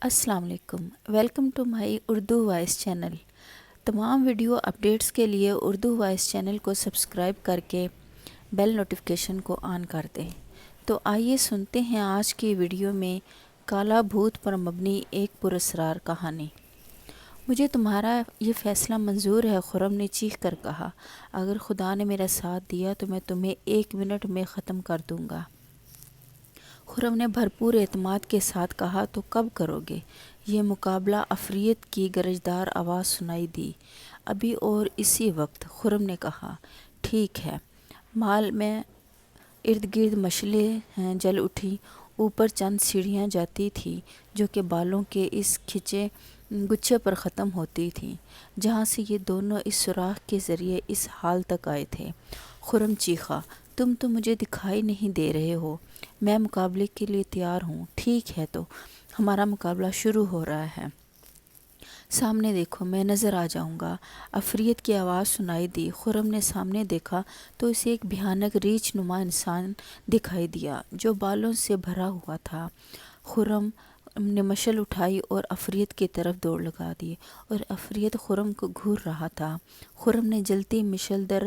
السلام علیکم، welcome to my Urdu voice channel. تمام ویڈیو اپڈیٹس کے لیے اردو وائس چینل کو سبسکرائب کر کے بیل نوٹیفیکیشن کو آن کر دیں۔ تو آئیے سنتے ہیں آج کی ویڈیو میں کالا بھوت پر مبنی ایک پراسرار کہانی۔ مجھے تمہارا یہ فیصلہ منظور ہے، خرم نے چیخ کر کہا۔ اگر خدا نے میرا ساتھ دیا تو میں تمہیں 1 منٹ میں ختم کر دوں گا۔ خرم نے بھرپور اعتماد کے ساتھ کہا، تو کب کرو گے؟ یہ مقابلہ عفریت کی گرجدار آواز سنائی دی۔ ابھی اور اسی وقت، خرم نے کہا۔ ٹھیک ہے۔ مال میں ارد گرد مشعلیں جل اٹھی۔ اوپر چند سیڑھیاں جاتی تھیں جو کہ بالوں کے اس کھچے گچھے پر ختم ہوتی تھیں، جہاں سے یہ دونوں اس سوراخ کے ذریعے اس حال تک آئے تھے۔ خرم چیخا، تم تو مجھے دکھائی نہیں دے رہے ہو۔ میں مقابلے کے لیے تیار ہوں۔ ٹھیک ہے، تو ہمارا مقابلہ شروع ہو رہا ہے۔ سامنے دیکھو، میں نظر آ جاؤں گا۔ عفریت کی آواز سنائی دی۔ خرم نے سامنے دیکھا تو اسے ایک بھیانک ریچھ نما انسان دکھائی دیا جو بالوں سے بھرا ہوا تھا۔ خرم نے مشعل اٹھائی اور عفریت کی طرف دوڑ لگا دی، اور عفریت خرم کو گھور رہا تھا۔ خرم نے جلتی مشعل در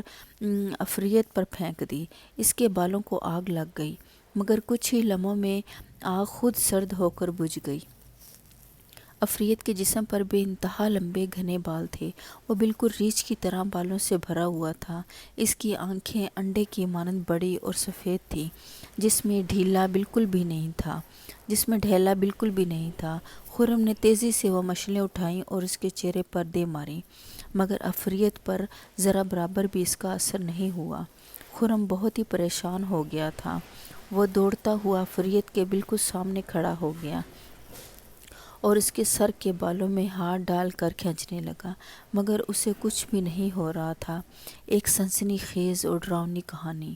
عفریت پر پھینک دی۔ اس کے بالوں کو آگ لگ گئی، مگر کچھ ہی لمحوں میں آگ خود سرد ہو کر بجھ گئی۔ عفریت کے جسم پر بے انتہا لمبے گھنے بال تھے۔ وہ بالکل ریچھ کی طرح بالوں سے بھرا ہوا تھا۔ اس کی آنکھیں انڈے کی مانند بڑی اور سفید تھیں، جس میں ڈھیلا بالکل بھی نہیں تھا۔ خرم نے تیزی سے وہ مشعلیں اٹھائیں اور اس کے چہرے پر دے ماریں، مگر عفریت پر ذرا برابر بھی اس کا اثر نہیں ہوا۔ خرم بہت ہی پریشان ہو گیا تھا۔ وہ دوڑتا ہوا عفریت کے بالکل سامنے کھڑا ہو گیا اور اس کے سر کے بالوں میں ہاتھ ڈال کر کھینچنے لگا، مگر اسے کچھ بھی نہیں ہو رہا تھا۔ ایک سنسنی خیز اور ڈراؤنی کہانی۔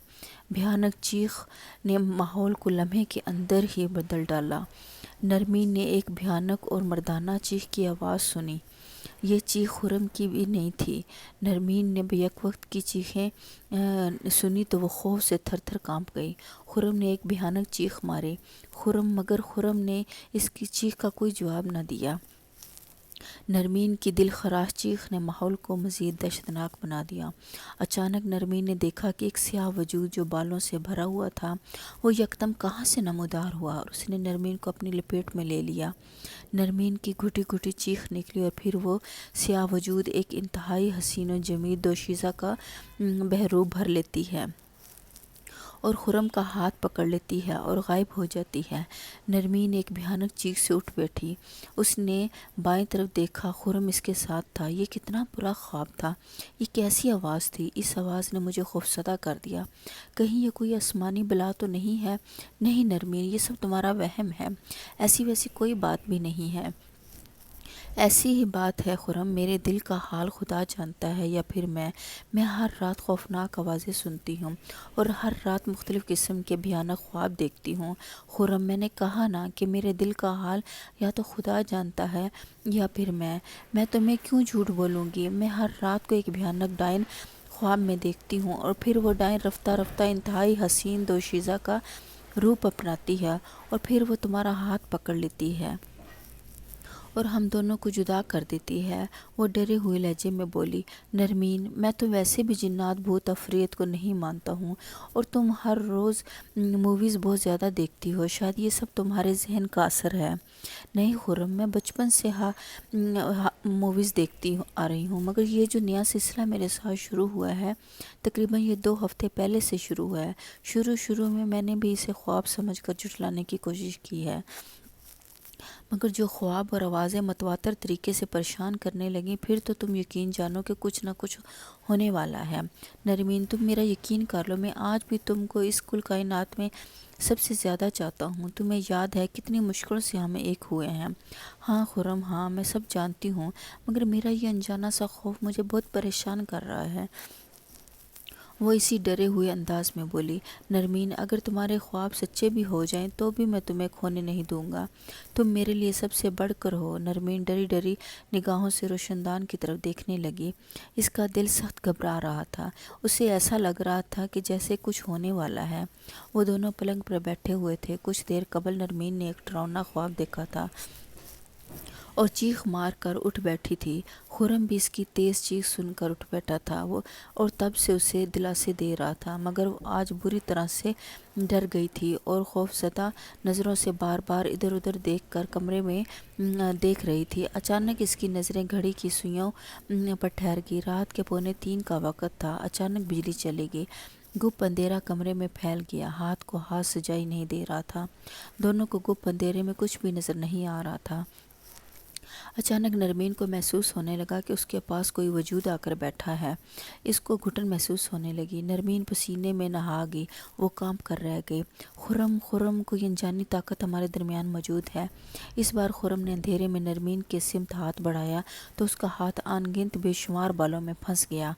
بھیانک چیخ نے ماحول کو لمحے کے اندر ہی بدل ڈالا۔ نرمین نے ایک بھیانک اور مردانہ چیخ کی آواز سنی۔ یہ چیخ خرم کی بھی نہیں تھی۔ نرمین نے بیک وقت کی چیخیں سنی تو وہ خوف سے تھر تھر کانپ گئی۔ خرم نے ایک بھیانک چیخ ماری، مگر خرم نے اس کی چیخ کا کوئی جواب نہ دیا۔ نرمین کی دل خراش چیخ نے ماحول کو مزید دہشتناک بنا دیا۔ اچانک نرمین نے دیکھا کہ ایک سیاہ وجود جو بالوں سے بھرا ہوا تھا، وہ یکدم کہاں سے نمودار ہوا اور اس نے نرمین کو اپنی لپیٹ میں لے لیا۔ نرمین کی گھٹی گھٹی چیخ نکلی اور پھر وہ سیاہ وجود ایک انتہائی حسین و جمیل دوشیزہ کا بحروب بھر لیتی ہے اور خرم کا ہاتھ پکڑ لیتی ہے اور غائب ہو جاتی ہے۔ نرمین ایک بھیانک چیخ سے اٹھ بیٹھی۔ اس نے بائیں طرف دیکھا، خرم اس کے ساتھ تھا۔ یہ کتنا برا خواب تھا! یہ کیسی آواز تھی! اس آواز نے مجھے خوفزدہ کر دیا۔ کہیں یہ کوئی آسمانی بلا تو نہیں ہے؟ نہیں نرمین، یہ سب تمہارا وہم ہے۔ ایسی ویسی کوئی بات بھی نہیں ہے۔ ایسی ہی بات ہے خرم، میرے دل کا حال خدا جانتا ہے، یا پھر میں ہر رات خوفناک آوازیں سنتی ہوں اور ہر رات مختلف قسم کے بھیانک خواب دیکھتی ہوں۔ خرم، میں نے کہا نا کہ میرے دل کا حال یا تو خدا جانتا ہے یا پھر میں تمہیں کیوں جھوٹ بولوں گی؟ میں ہر رات کو ایک بھیانک ڈائن خواب میں دیکھتی ہوں، اور پھر وہ ڈائن رفتہ رفتہ انتہائی حسین دوشیزہ کا روپ اپناتی ہے اور پھر وہ تمہارا ہاتھ پکڑ لیتی ہے اور ہم دونوں کو جدا کر دیتی ہے۔ وہ ڈرے ہوئے لہجے میں بولی۔ نرمین، میں تو ویسے بھی جنات بھوت عفریت کو نہیں مانتا ہوں، اور تم ہر روز موویز بہت زیادہ دیکھتی ہو، شاید یہ سب تمہارے ذہن کا اثر ہے۔ نہیں خرم، میں بچپن سے موویز دیکھتی آ رہی ہوں، مگر یہ جو نیا سلسلہ میرے ساتھ شروع ہوا ہے، تقریباً یہ 2 ہفتے پہلے سے شروع ہوا ہے۔ شروع میں نے بھی اسے خواب سمجھ کر جھٹلانے کی کوشش کی ہے، مگر جو خواب اور آوازیں متواتر طریقے سے پریشان کرنے لگیں، پھر تو تم یقین جانو کہ کچھ نہ کچھ ہونے والا ہے۔ نرمین، تم میرا یقین کر لو، میں آج بھی تم کو اس کل کائنات میں سب سے زیادہ چاہتا ہوں۔ تمہیں یاد ہے کتنی مشکل سے ہم ایک ہوئے ہیں؟ ہاں خرم، ہاں میں سب جانتی ہوں، مگر میرا یہ انجانا سا خوف مجھے بہت پریشان کر رہا ہے۔ وہ اسی ڈرے ہوئے انداز میں بولی۔ نرمین، اگر تمہارے خواب سچے بھی ہو جائیں تو بھی میں تمہیں کھونے نہیں دوں گا۔ تم میرے لیے سب سے بڑھ کر ہو۔ نرمین ڈری ڈری نگاہوں سے روشن دان کی طرف دیکھنے لگی۔ اس کا دل سخت گھبرا رہا تھا۔ اسے ایسا لگ رہا تھا کہ جیسے کچھ ہونے والا ہے۔ وہ دونوں پلنگ پر بیٹھے ہوئے تھے۔ کچھ دیر قبل نرمین نے ایک ڈراؤنا خواب دیکھا تھا۔ اور چیخ مار کر اٹھ بیٹھی تھی۔ خرم بھی اس کی تیز چیخ سن کر اٹھ بیٹھا تھا اور تب سے اسے دلاسے دے رہا تھا، مگر وہ آج بری طرح سے ڈر گئی تھی اور خوفزدہ نظروں سے بار بار ادھر ادھر دیکھ کر کمرے میں دیکھ رہی تھی۔ اچانک اس کی نظریں گھڑی کی سوئیوں پر ٹھہر گئی۔ رات کے 2:45 کا وقت تھا۔ اچانک بجلی چلی گئی۔ گپ اندھیرا کمرے میں پھیل گیا۔ ہاتھ کو ہاتھ سجائی نہیں دے رہا تھا۔ دونوں کو گپ اندھیرے میں کچھ بھی نظر نہیں آ رہا تھا۔ اچانک نرمین کو محسوس ہونے لگا کہ اس کے پاس کوئی وجود آ کر بیٹھا ہے۔ اس کو گھٹن محسوس ہونے لگی۔ نرمین پسینے میں نہا گئی۔ وہ کانپ کر رہ گئی۔ خرم خرم کوئی انجانی طاقت ہمارے درمیان موجود ہے۔ اس بار خرم نے اندھیرے میں نرمین کے سمت ہاتھ بڑھایا تو اس کا ہاتھ ان گنت بے شمار بالوں میں پھنس گیا،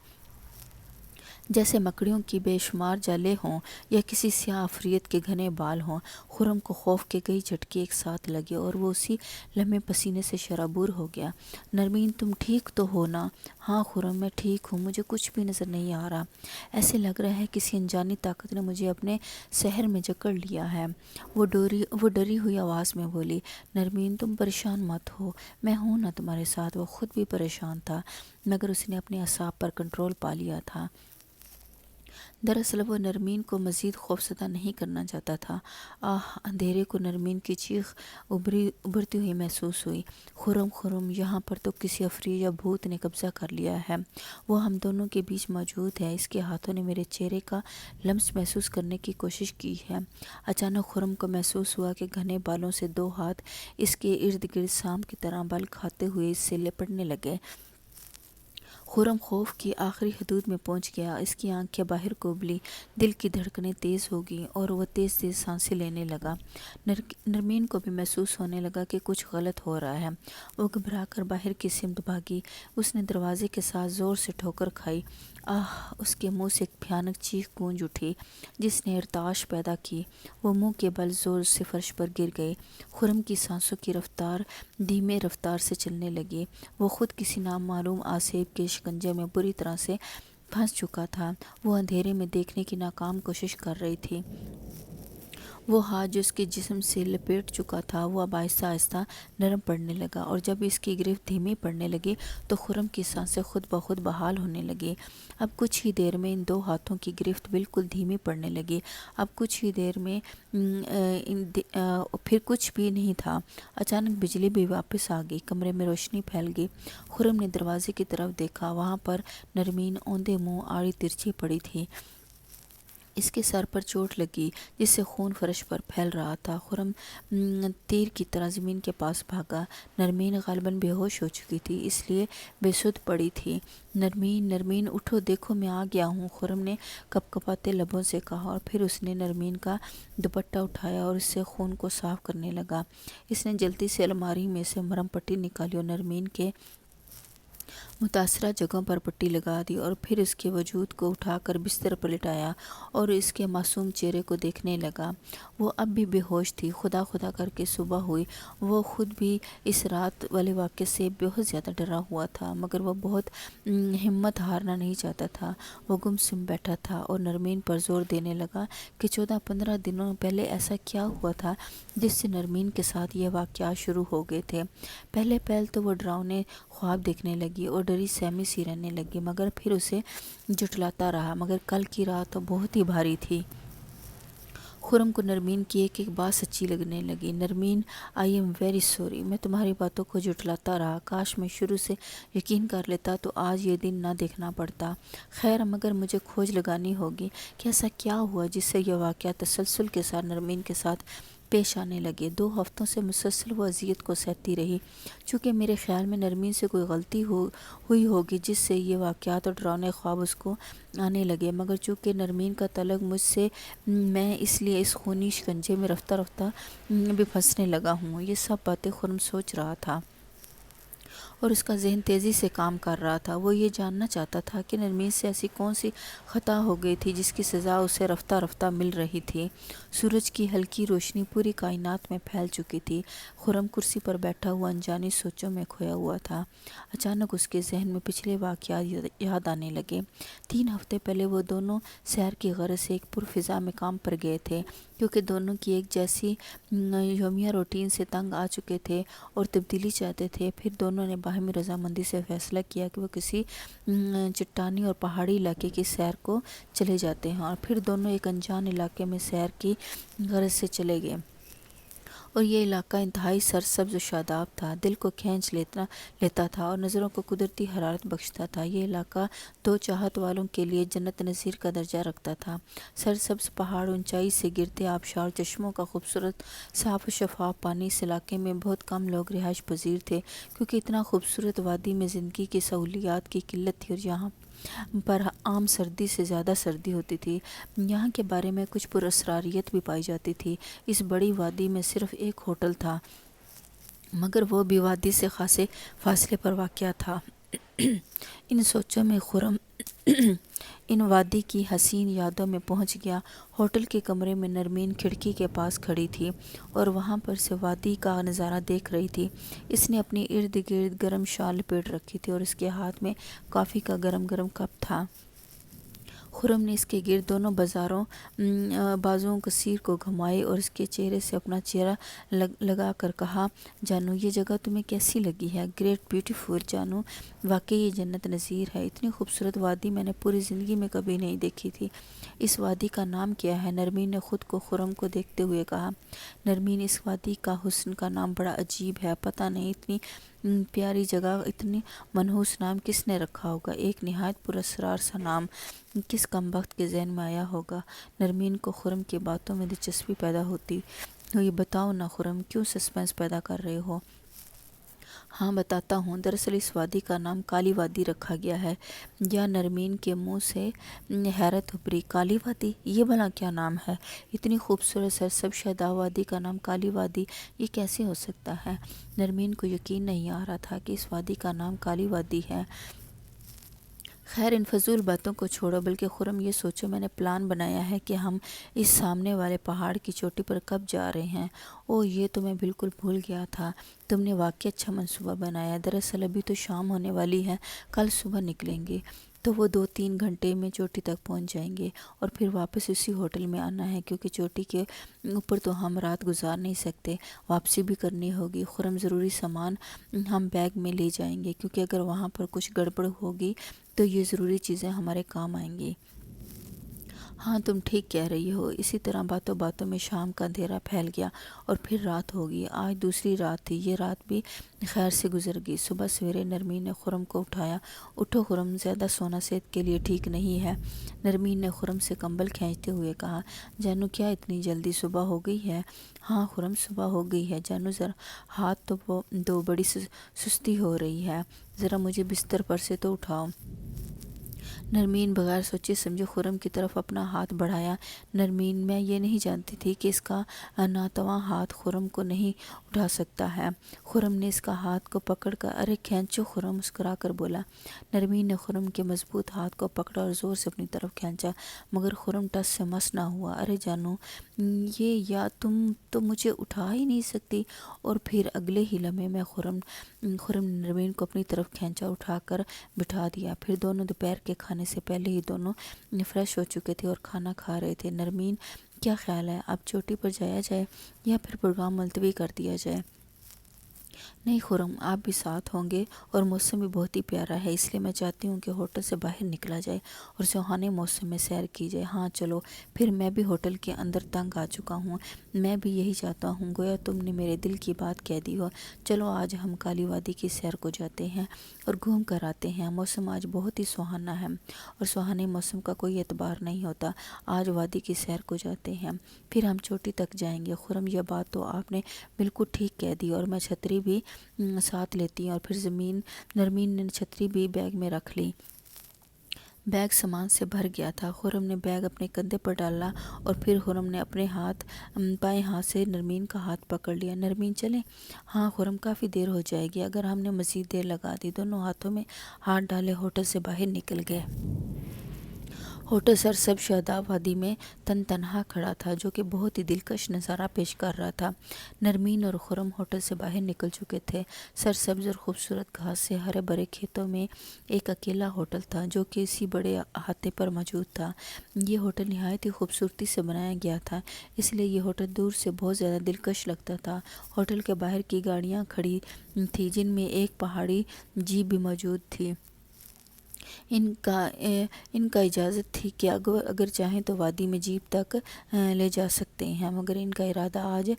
جیسے مکڑیوں کی بے شمار جالیں ہوں یا کسی سیاہ عفریت کے گھنے بال ہوں۔ خرم کو خوف کے کئی جھٹکے ایک ساتھ لگے اور وہ اسی لمحے پسینے سے شرابور ہو گیا۔ نرمین تم ٹھیک تو ہو نا؟ ہاں خرم میں ٹھیک ہوں، مجھے کچھ بھی نظر نہیں آ رہا۔ ایسے لگ رہا ہے کسی انجانی طاقت نے مجھے اپنے سحر میں جکڑ لیا ہے، وہ ڈری ہوئی آواز میں بولی۔ نرمین تم پریشان مت ہو، میں ہوں نا تمہارے ساتھ۔ وہ خود بھی پریشان تھا، مگر اس نے اپنے اعصاب پر کنٹرول پا لیا تھا۔ دراصل وہ نرمین کو مزید خوفزدہ نہیں کرنا چاہتا تھا۔ آہ! اندھیرے کو نرمین کی چیخ ابھرتی ہوئی محسوس ہوئی۔ خرم خرم، یہاں پر تو کسی عفریت یا بھوت نے قبضہ کر لیا ہے۔ وہ ہم دونوں کے بیچ موجود ہے۔ اس کے ہاتھوں نے میرے چہرے کا لمس محسوس کرنے کی کوشش کی ہے۔ اچانک خرم کو محسوس ہوا کہ گھنے بالوں سے 2 ہاتھ اس کے ارد گرد سانپ کی طرح بل کھاتے ہوئے اس سے لپٹنے لگے۔ خرم خوف کی آخری حدود میں پہنچ گیا۔ اس کی آنکھیں باہر کو ابلی، دل کی دھڑکنیں تیز ہو گئیں اور وہ تیز تیز سانسیں لینے لگا۔ نرمین کو بھی محسوس ہونے لگا کہ کچھ غلط ہو رہا ہے۔ وہ گھبرا کر باہر کی سمت بھاگی۔ اس نے دروازے کے ساتھ زور سے ٹھوکر کھائی۔ آہ! اس کے منہ سے ایک بھیانک چیخ گونج اٹھی جس نے ارتعاش پیدا کی۔ وہ منہ کے بل زور سے فرش پر گر گئی۔ خرم کی سانسوں کی رفتار دھیمے رفتار سے چلنے لگی۔ وہ خود کسی نامعلوم آسیب کے شکنجے میں بری طرح سے پھنس چکا تھا۔ وہ اندھیرے میں دیکھنے کی ناکام کوشش کر رہی تھی۔ وہ ہاتھ جو اس کے جسم سے لپیٹ چکا تھا وہ اب آہستہ آہستہ نرم پڑنے لگا، اور جب اس کی گرفت دھیمی پڑنے لگی تو خرم کی سانسیں خود بخود بحال ہونے لگیں۔ اب کچھ ہی دیر میں ان 2 ہاتھوں کی گرفت بالکل دھیمی پڑنے لگی۔ اب کچھ ہی دیر میں پھر کچھ بھی نہیں تھا۔ اچانک بجلی بھی واپس آ گئی۔ کمرے میں روشنی پھیل گئی۔ خرم نے دروازے کی طرف دیکھا۔ وہاں پر نرمین اوندے منہ آڑی ترچھی پڑی تھی۔ اس کے سر پر چوٹ لگی جس سے خون فرش پر پھیل رہا تھا۔ خرم تیر کی طرح زمین کے پاس بھاگا۔ نرمین غالباً بے ہوش ہو چکی تھی، اس لیے بے سدھ پڑی تھی۔ نرمین نرمین اٹھو، دیکھو میں آ گیا ہوں، خرم نے کپکپاتے لبوں سے کہا، اور پھر اس نے نرمین کا دوپٹہ اٹھایا اور اس سے خون کو صاف کرنے لگا۔ اس نے جلدی سے الماری میں سے مرہم پٹی نکالی اور نرمین کے متاثرہ جگہوں پر پٹی لگا دی، اور پھر اس کے وجود کو اٹھا کر بستر پر لٹایا اور اس کے معصوم چہرے کو دیکھنے لگا۔ وہ اب بھی بے ہوش تھی۔ خدا خدا کر کے صبح ہوئی۔ وہ خود بھی اس رات والے واقعے سے بہت زیادہ ڈرا ہوا تھا، مگر وہ بہت ہمت ہارنا نہیں چاہتا تھا۔ وہ گم سم بیٹھا تھا اور نرمین پر زور دینے لگا کہ 14-15 دنوں پہلے ایسا کیا ہوا تھا جس سے نرمین کے ساتھ یہ واقعات شروع ہو گئے تھے۔ پہلے تو وہ ڈراؤنے خواب دیکھنے لگی اور ڈری سہمی سی رہنے لگی، مگر پھر اسے جھٹلاتا رہا۔ مگر کل کی رات تو بہت ہی بھاری تھی۔ خرم کو نرمین کی ایک ایک بات سچی لگنے لگی۔ نرمین، آئی ایم ویری سوری، میں تمہاری باتوں کو جھٹلاتا رہا۔ کاش میں شروع سے یقین کر لیتا تو آج یہ دن نہ دیکھنا پڑتا۔ خیر، مگر مجھے کھوج لگانی ہوگی کہ ایسا کیا ہوا جس سے یہ واقعہ تسلسل کے ساتھ نرمین کے ساتھ پیش آنے لگے۔ 2 ہفتوں سے مسلسل وہ اذیت کو سہتی رہی۔ چونکہ میرے خیال میں نرمین سے کوئی غلطی ہوئی ہوگی جس سے یہ واقعات اور ڈراؤنے خواب اس کو آنے لگے، مگر چونکہ نرمین کا تعلق مجھ سے، میں اس لیے اس خونی شکنجے میں رفتہ رفتہ بھی پھنسنے لگا ہوں۔ یہ سب باتیں خرم سوچ رہا تھا۔ اور اس کا ذہن تیزی سے کام کر رہا تھا۔ وہ یہ جاننا چاہتا تھا کہ نرمین سے ایسی کون سی خطا ہو گئی تھی جس کی سزا اسے رفتہ رفتہ مل رہی تھی۔ سورج کی ہلکی روشنی پوری کائنات میں پھیل چکی تھی۔ خرم کرسی پر بیٹھا ہوا انجانی سوچوں میں کھویا ہوا تھا۔ اچانک اس کے ذہن میں پچھلے واقعات یاد آنے لگے۔ 3 ہفتے پہلے وہ دونوں سیر کی غرض سے ایک پرفضا مقام پر گئے تھے، کیونکہ دونوں کی ایک جیسی یومیہ روٹین سے تنگ آ چکے تھے اور تبدیلی چاہتے تھے۔ پھر دونوں نے باہمی رضامندی سے فیصلہ کیا کہ وہ کسی چٹانی اور پہاڑی علاقے کی سیر کو چلے جاتے ہیں، اور پھر دونوں ایک انجان علاقے میں سیر کی غرض سے چلے گئے۔ اور یہ علاقہ انتہائی سرسبز و شاداب تھا، دل کو کھینچ لیتا تھا اور نظروں کو قدرتی حرارت بخشتا تھا۔ یہ علاقہ 2 چاہت والوں کے لیے جنت نظیر کا درجہ رکھتا تھا۔ سرسبز پہاڑ، اونچائی سے گرتے آبشار، چشموں کا خوبصورت صاف و شفاف پانی۔ اس علاقے میں بہت کم لوگ رہائش پذیر تھے، کیونکہ اتنا خوبصورت وادی میں زندگی کی سہولیات کی قلت تھی، اور یہاں پر عام سردی سے زیادہ سردی ہوتی تھی۔ یہاں کے بارے میں کچھ پراسراریت بھی پائی جاتی تھی۔ اس بڑی وادی میں صرف ایک ہوٹل تھا، مگر وہ بھی وادی سے خاصے فاصلے پر واقع تھا۔ ان سوچوں میں خرم ان وادی کی حسین یادوں میں پہنچ گیا۔ ہوٹل کے کمرے میں نرمین کھڑکی کے پاس کھڑی تھی اور وہاں پر سے وادی کا نظارہ دیکھ رہی تھی۔ اس نے اپنی ارد گرد گرم شال لپیٹ رکھی تھی اور اس کے ہاتھ میں کافی کا گرم گرم کپ تھا۔ خرم نے اس کے گرد دونوں بازوؤں کثیر کو گھمائے اور اس کے چہرے سے اپنا چہرہ لگا کر کہا، جانو یہ جگہ تمہیں کیسی لگی ہے؟ گریٹ بیوٹیفل جانو، واقعی یہ جنت نظیر ہے۔ اتنی خوبصورت وادی میں نے پوری زندگی میں کبھی نہیں دیکھی تھی۔ اس وادی کا نام کیا ہے؟ نرمین نے خود کو خرم کو دیکھتے ہوئے کہا۔ نرمین، اس وادی کا حسن کا نام بڑا عجیب ہے، پتہ نہیں اتنی پیاری جگہ اتنی منحوس نام کس نے رکھا ہوگا۔ ایک نہایت پراسرار سا نام کس کمبخت کے ذہن میں آیا ہوگا۔ نرمین کو خرم کی باتوں میں دلچسپی پیدا ہوتی ہوئی، بتاؤ نا خرم، کیوں سسپینس پیدا کر رہے ہو؟ ہاں بتاتا ہوں، دراصل اس وادی کا نام کالی وادی رکھا گیا ہے۔ یا نرمین کے منہ سے حیرت ابھری۔ کالی وادی؟ یہ بھلا کیا نام ہے؟ اتنی خوبصورت سرسبز شاداب وادی کا نام کالی وادی، یہ کیسے ہو سکتا ہے؟ نرمین کو یقین نہیں آ رہا تھا کہ اس وادی کا نام کالی وادی ہے۔ خیر ان فضول باتوں کو چھوڑو، بلکہ خرم یہ سوچو، میں نے پلان بنایا ہے کہ ہم اس سامنے والے پہاڑ کی چوٹی پر کب جا رہے ہیں۔ اوہ، یہ تو میں بالکل بھول گیا تھا، تم نے واقعی اچھا منصوبہ بنایا ہے۔ دراصل ابھی تو شام ہونے والی ہے، کل صبح نکلیں گے تو وہ 2-3 گھنٹے میں چوٹی تک پہنچ جائیں گے، اور پھر واپس اسی ہوٹل میں آنا ہے، کیونکہ چوٹی کے اوپر تو ہم رات گزار نہیں سکتے، واپسی بھی کرنی ہوگی۔ خرم، ضروری سامان ہم بیگ میں لے جائیں گے، کیونکہ اگر وہاں پر کچھ گڑبڑ ہوگی تو یہ ضروری چیزیں ہمارے کام آئیں گی۔ ہاں تم ٹھیک کہہ رہی ہو۔ اسی طرح باتوں باتوں میں شام کا اندھیرا پھیل گیا اور پھر رات ہو گئی۔ آج دوسری رات تھی، یہ رات بھی خیر سے گزر گئی۔ صبح سویرے نرمین نے خرم کو اٹھایا۔ اٹھو خرم، زیادہ سونا صحت کے لیے ٹھیک نہیں ہے۔ نرمین نے خرم سے کمبل کھینچتے ہوئے کہا۔ جانو، کیا اتنی جلدی صبح ہو گئی ہے؟ ہاں خرم، صبح ہو گئی ہے۔ جانو ذرا ہاتھ دو، بڑی سستی ہو رہی ہے، ذرا مجھے بستر پر سے تو اٹھاؤ۔ نرمین بغیر سوچے سمجھے خرم کی طرف اپنا ہاتھ بڑھایا۔ نرمین، میں یہ نہیں جانتی تھی کہ اس کا ناتواں ہاتھ خرم کو نہیں اٹھا سکتا ہے۔ خرم نے اس کا ہاتھ کو پکڑ کر، ارے کھینچو خرم، مسکرا کر بولا۔ نرمین نے خرم کے مضبوط ہاتھ کو پکڑا اور زور سے اپنی طرف کھینچا، مگر خرم ٹس سے مس نہ ہوا۔ ارے جانو، یہ یا تم تو مجھے اٹھا ہی نہیں سکتی۔ اور پھر اگلے ہی لمحے میں خرم نے نرمین کو اپنی طرف کھینچا، اٹھا کر بٹھا دیا۔ پھر دونوں دوپہر کے کھانے سے پہلے ہی دونوں فریش ہو چکے تھے اور کھانا کھا رہے تھے۔ نرمین، کیا خیال ہے، اب چوٹی پر جایا جائے یا پھر پروگرام ملتوی کر دیا جائے؟ نہیں خرم، آپ بھی ساتھ ہوں گے اور موسم بھی بہت ہی پیارا ہے، اس لیے میں چاہتی ہوں کہ ہوٹل سے باہر نکلا جائے اور سہانے موسم میں سیر کی جائے۔ ہاں چلو پھر، میں بھی ہوٹل کے اندر تنگ آ چکا ہوں، میں بھی یہی چاہتا ہوں، گویا تم نے میرے دل کی بات کہہ دی ہو۔ چلو آج ہم کالی وادی کی سیر کو جاتے ہیں اور گھوم کر آتے ہیں۔ موسم آج بہت ہی سہانا ہے اور سہانے موسم کا کوئی اعتبار نہیں ہوتا۔ آج وادی کی سیر کو جاتے ہیں، پھر ہم چوٹی تک جائیں گے۔ خرم، یہ بات تو آپ نے بالکل ٹھیک کہہ دی، اور میں چھتری بھی ساتھ لیتی ہوں۔ اور پھر نرمین نے چھتری بھی بیگ میں رکھ لی۔ بیگ سامان سے بھر گیا تھا۔ خرم نے بیگ اپنے کندھے پر ڈالا اور پھر خرم نے اپنے بائیں ہاتھ سے نرمین کا ہاتھ پکڑ لیا۔ نرمین چلیں؟ ہاں خرم، کافی دیر ہو جائے گی اگر ہم نے مزید دیر لگا دی۔ دونوں ہاتھوں میں ہاتھ ڈالے ہوٹل سے باہر نکل گئے۔ ہوٹل سرسبز شاداب وادی میں تن تنہا کھڑا تھا، جو کہ بہت ہی دلکش نظارہ پیش کر رہا تھا۔ نرمین اور خرم ہوٹل سے باہر نکل چکے تھے۔ سرسبز اور خوبصورت گھاس سے ہرے بھرے کھیتوں میں ایک اکیلا ہوٹل تھا، جو کہ اسی بڑے احاطے پر موجود تھا۔ یہ ہوٹل نہایت ہی خوبصورتی سے بنایا گیا تھا، اس لیے یہ ہوٹل دور سے بہت زیادہ دلکش لگتا تھا۔ ہوٹل کے باہر کی گاڑیاں کھڑی تھیں، جن میں ایک پہاڑی جیپ بھی موجود تھی۔ ان کا اجازت تھی کہ اگر چاہیں تو وادی میں جیپ تک لے جا سکتے ہیں، مگر ان کا ارادہ آج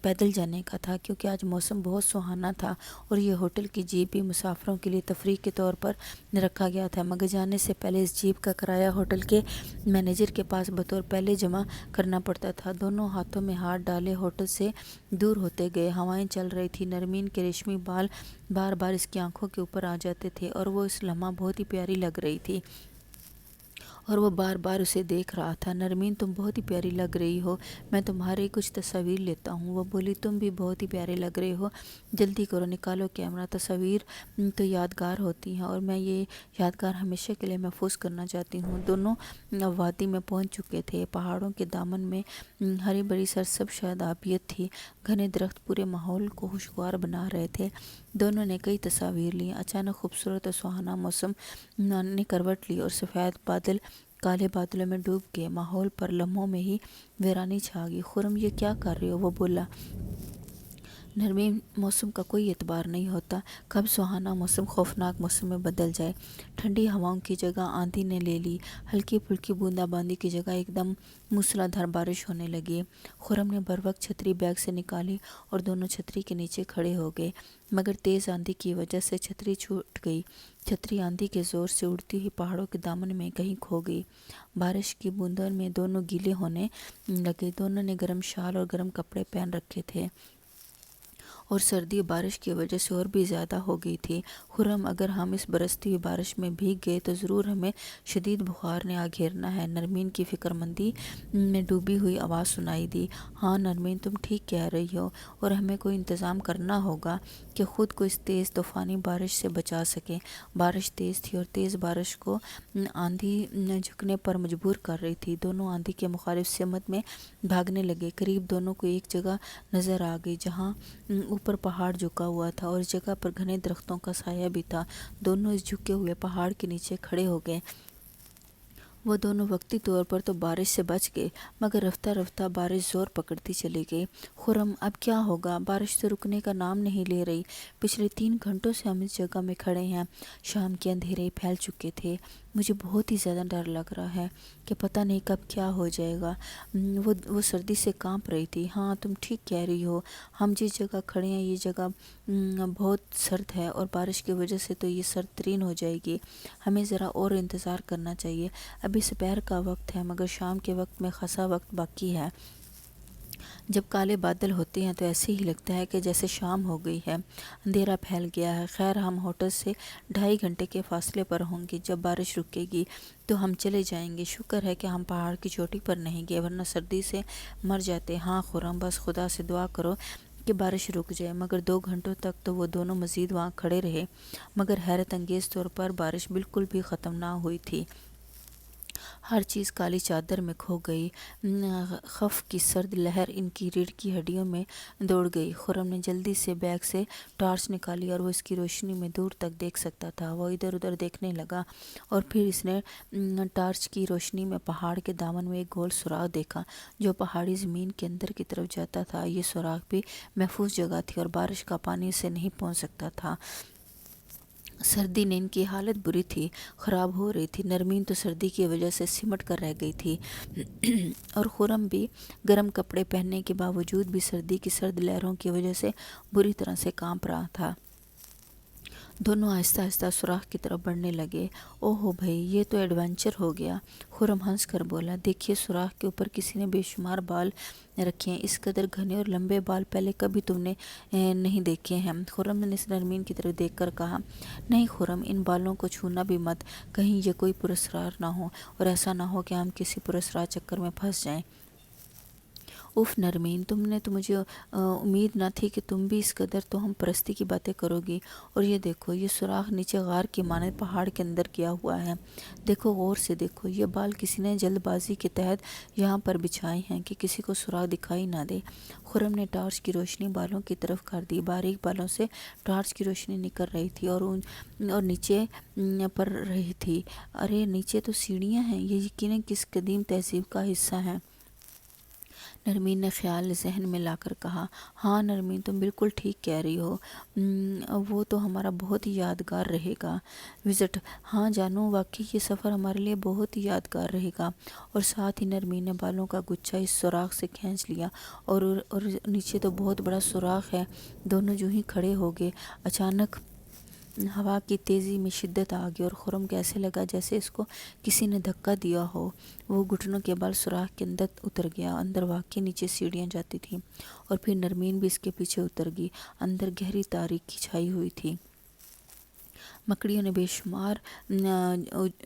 پیدل جانے کا تھا، کیونکہ آج موسم بہت سہانا تھا اور یہ ہوٹل کی جیپ بھی مسافروں کے لیے تفریح کے طور پر رکھا گیا تھا۔ مگر جانے سے پہلے اس جیپ کا کرایہ ہوٹل کے مینیجر کے پاس بطور پہلے جمع کرنا پڑتا تھا۔ دونوں ہاتھوں میں ہاتھ ڈالے ہوٹل سے دور ہوتے گئے۔ ہوائیں چل رہی تھی، نرمین کے ریشمی بال بار بار اس کی آنکھوں کے اوپر آ جاتے تھے اور وہ اس لمحہ بہت ہی پیاری لگ رہی تھی اور وہ بار بار اسے دیکھ رہا تھا۔ نرمین، تم بہت ہی پیاری لگ رہی ہو، میں تمہاری کچھ تصاویر لیتا ہوں۔ وہ بولی، تم بھی بہت ہی پیارے لگ رہے ہو، جلدی کرو، نکالو کیمرہ۔ تصاویر تو یادگار ہوتی ہیں اور میں یہ یادگار ہمیشہ کے لیے محفوظ کرنا چاہتی ہوں۔ دونوں وادی میں پہنچ چکے تھے۔ پہاڑوں کے دامن میں ہری بھری سرسبز شادابیت تھی، گھنے درخت پورے ماحول کو خوشگوار بنا رہے تھے۔ دونوں نے کئی تصاویر لیں۔ اچانک خوبصورت اور سہانا موسم نے کروٹ لی اور سفید بادل کالے بادلوں میں ڈوب گئے۔ ماحول پر لمحوں میں ہی ویرانی چھا گئی۔ خرم، یہ کیا کر رہے ہو؟ وہ بولا۔ نرمین، موسم کا کوئی اعتبار نہیں ہوتا، کب سہانا موسم خوفناک موسم میں بدل جائے۔ ٹھنڈی ہواؤں کی جگہ آندھی نے لے لی، ہلکی پھلکی بوندا باندی کی جگہ ایک دم موسلا دھار بارش ہونے لگی۔ خرم نے بروقت چھتری بیگ سے نکالی اور دونوں چھتری کے نیچے کھڑے ہو گئے، مگر تیز آندھی کی وجہ سے چھتری چھوٹ گئی۔ چھتری آندھی کے زور سے اڑتی ہوئی پہاڑوں کے دامن میں کہیں کھو گئی۔ بارش کی بوندوں میں دونوں گیلے ہونے لگے۔ دونوں نے گرم شال اور گرم کپڑے پہن رکھے تھے اور سردی بارش کی وجہ سے اور بھی زیادہ ہو گئی تھی۔ خرم، اگر ہم اس برستی ہوئی بارش میں بھیگ گئے تو ضرور ہمیں شدید بخار نے آ گھیرنا ہے۔ نرمین کی فکر مندی میں ڈوبی ہوئی آواز سنائی دی۔ ہاں نرمین، تم ٹھیک کہہ رہی ہو، اور ہمیں کوئی انتظام کرنا ہوگا کہ خود کو اس تیز طوفانی بارش سے بچا سکیں۔ بارش تیز تھی اور تیز بارش کو آندھی جھکنے پر مجبور کر رہی تھی۔ دونوں آندھی کے مخالف سمت میں بھاگنے لگے۔ قریب دونوں کو ایک جگہ نظر آ گئی جہاں اوپر پہاڑ جھکا ہوا تھا اور اس جگہ پر گھنے درختوں کا سایہ بھی تھا۔ دونوں اس جھکے ہوئے پہاڑ کے نیچے کھڑے ہو گئے۔ وہ دونوں وقتی طور پر تو بارش سے بچ گئے، مگر رفتہ رفتہ بارش زور پکڑتی چلی گئی۔ خرم، اب کیا ہوگا؟ بارش تو رکنے کا نام نہیں لے رہی۔ پچھلے 3 گھنٹوں سے ہم اس جگہ میں کھڑے ہیں۔ شام کے اندھیرے پھیل چکے تھے۔ مجھے بہت ہی زیادہ ڈر لگ رہا ہے کہ پتہ نہیں کب کیا ہو جائے گا۔ وہ سردی سے کانپ رہی تھی۔ ہاں تم ٹھیک کہہ رہی ہو، ہم جس جگہ کھڑے ہیں یہ جگہ بہت سرد ہے اور بارش کی وجہ سے تو یہ سرد ترین ہو جائے گی۔ ہمیں ذرا اور انتظار کرنا چاہیے۔ ابھی دوپہر کا وقت ہے، مگر شام کے وقت میں خاصا وقت باقی ہے۔ جب کالے بادل ہوتے ہیں تو ایسے ہی لگتا ہے کہ جیسے شام ہو گئی ہے، اندھیرا پھیل گیا ہے۔ خیر، ہم ہوٹل سے 2.5 گھنٹے کے فاصلے پر ہوں گے۔ جب بارش رکے گی تو ہم چلے جائیں گے۔ شکر ہے کہ ہم پہاڑ کی چوٹی پر نہیں گئے، ورنہ سردی سے مر جاتے۔ ہاں خرم، بس خدا سے دعا کرو کہ بارش رک جائے۔ مگر 2 گھنٹوں تک تو وہ دونوں مزید وہاں کھڑے رہے، مگر حیرت انگیز طور پر بارش بالکل بھی ختم نہ ہوئی تھی۔ ہر چیز کالی چادر میں کھو گئی۔ خف کی سرد لہر ان کی ریڑھ کی ہڈیوں میں دوڑ گئی۔ خرم نے جلدی سے بیگ سے ٹارچ نکالی اور وہ اس کی روشنی میں دور تک دیکھ سکتا تھا۔ وہ ادھر ادھر دیکھنے لگا اور پھر اس نے ٹارچ کی روشنی میں پہاڑ کے دامن میں ایک گول سوراخ دیکھا جو پہاڑی زمین کے اندر کی طرف جاتا تھا۔ یہ سوراخ بھی محفوظ جگہ تھی اور بارش کا پانی اسے نہیں پہنچ سکتا تھا۔ سردی نے ان کی حالت بری تھی، خراب ہو رہی تھی۔ نرمین تو سردی کی وجہ سے سمٹ کر رہ گئی تھی اور خرم بھی گرم کپڑے پہننے کے باوجود بھی سردی کی سرد لہروں کی وجہ سے بری طرح سے کانپ رہا تھا۔ دونوں آہستہ آہستہ سوراخ کی طرف بڑھنے لگے۔ اوہو بھائی، یہ تو ایڈونچر ہو گیا، خرم ہنس کر بولا۔ دیکھیے، سوراخ کے اوپر کسی نے بے شمار بال رکھے ہیں، اس قدر گھنے اور لمبے بال پہلے کبھی تم نے نہیں دیکھے ہیں۔ خرم نے نرمین کی طرف دیکھ کر کہا، نہیں خرم، ان بالوں کو چھونا بھی مت، کہیں یہ کوئی پراسرار نہ ہو، اور ایسا نہ ہو کہ ہم کسی پراسرار چکر میں پھنس جائیں۔ اف نرمین، تم نے تو مجھے امید نہ تھی کہ تم بھی اس قدر تو ہم پرستی کی باتیں کرو گی۔ اور یہ دیکھو، یہ سوراخ نیچے غار کی مانند پہاڑ کے اندر کیا ہوا ہے۔ دیکھو، غور سے دیکھو، یہ بال کسی نے جلد بازی کے تحت یہاں پر بچھائے ہیں کہ کسی کو سوراخ دکھائی نہ دے۔ خرم نے ٹارچ کی روشنی بالوں کی طرف کر دی۔ باریک بالوں سے ٹارچ کی روشنی نکل رہی تھی اور نیچے پر رہی تھی۔ ارے نیچے تو سیڑھیاں ہیں، یہ یقیناً کس قدیم تہذیب کا حصہ ہیں۔ نرمین نے خیال ذہن میں لا کر کہا، ہاں نرمین، تم بالکل ٹھیک کہہ رہی ہو، وہ تو ہمارا بہت ہی یادگار رہے گا وزٹ۔ ہاں جانو، واقعی یہ سفر ہمارے لیے بہت ہی یادگار رہے گا۔ اور ساتھ ہی نرمین نے بالوں کا گچھا اس سوراخ سے کھینچ لیا، اور نیچے تو بہت بڑا سوراخ ہے۔ دونوں جو ہی کھڑے ہو گئے، اچانک ہوا کی تیزی میں شدت آ گئی اور خرم کو ایسے لگا جیسے اس کو کسی نے دھکا دیا ہو۔ وہ گھٹنوں کے بل سوراخ کے اندر اتر گیا۔ اندر واقعی نیچے سیڑھیاں جاتی تھیں، اور پھر نرمین بھی اس کے پیچھے اتر گئی۔ اندر گہری تاریکی چھائی ہوئی تھی۔ مکڑیوں نے بے شمار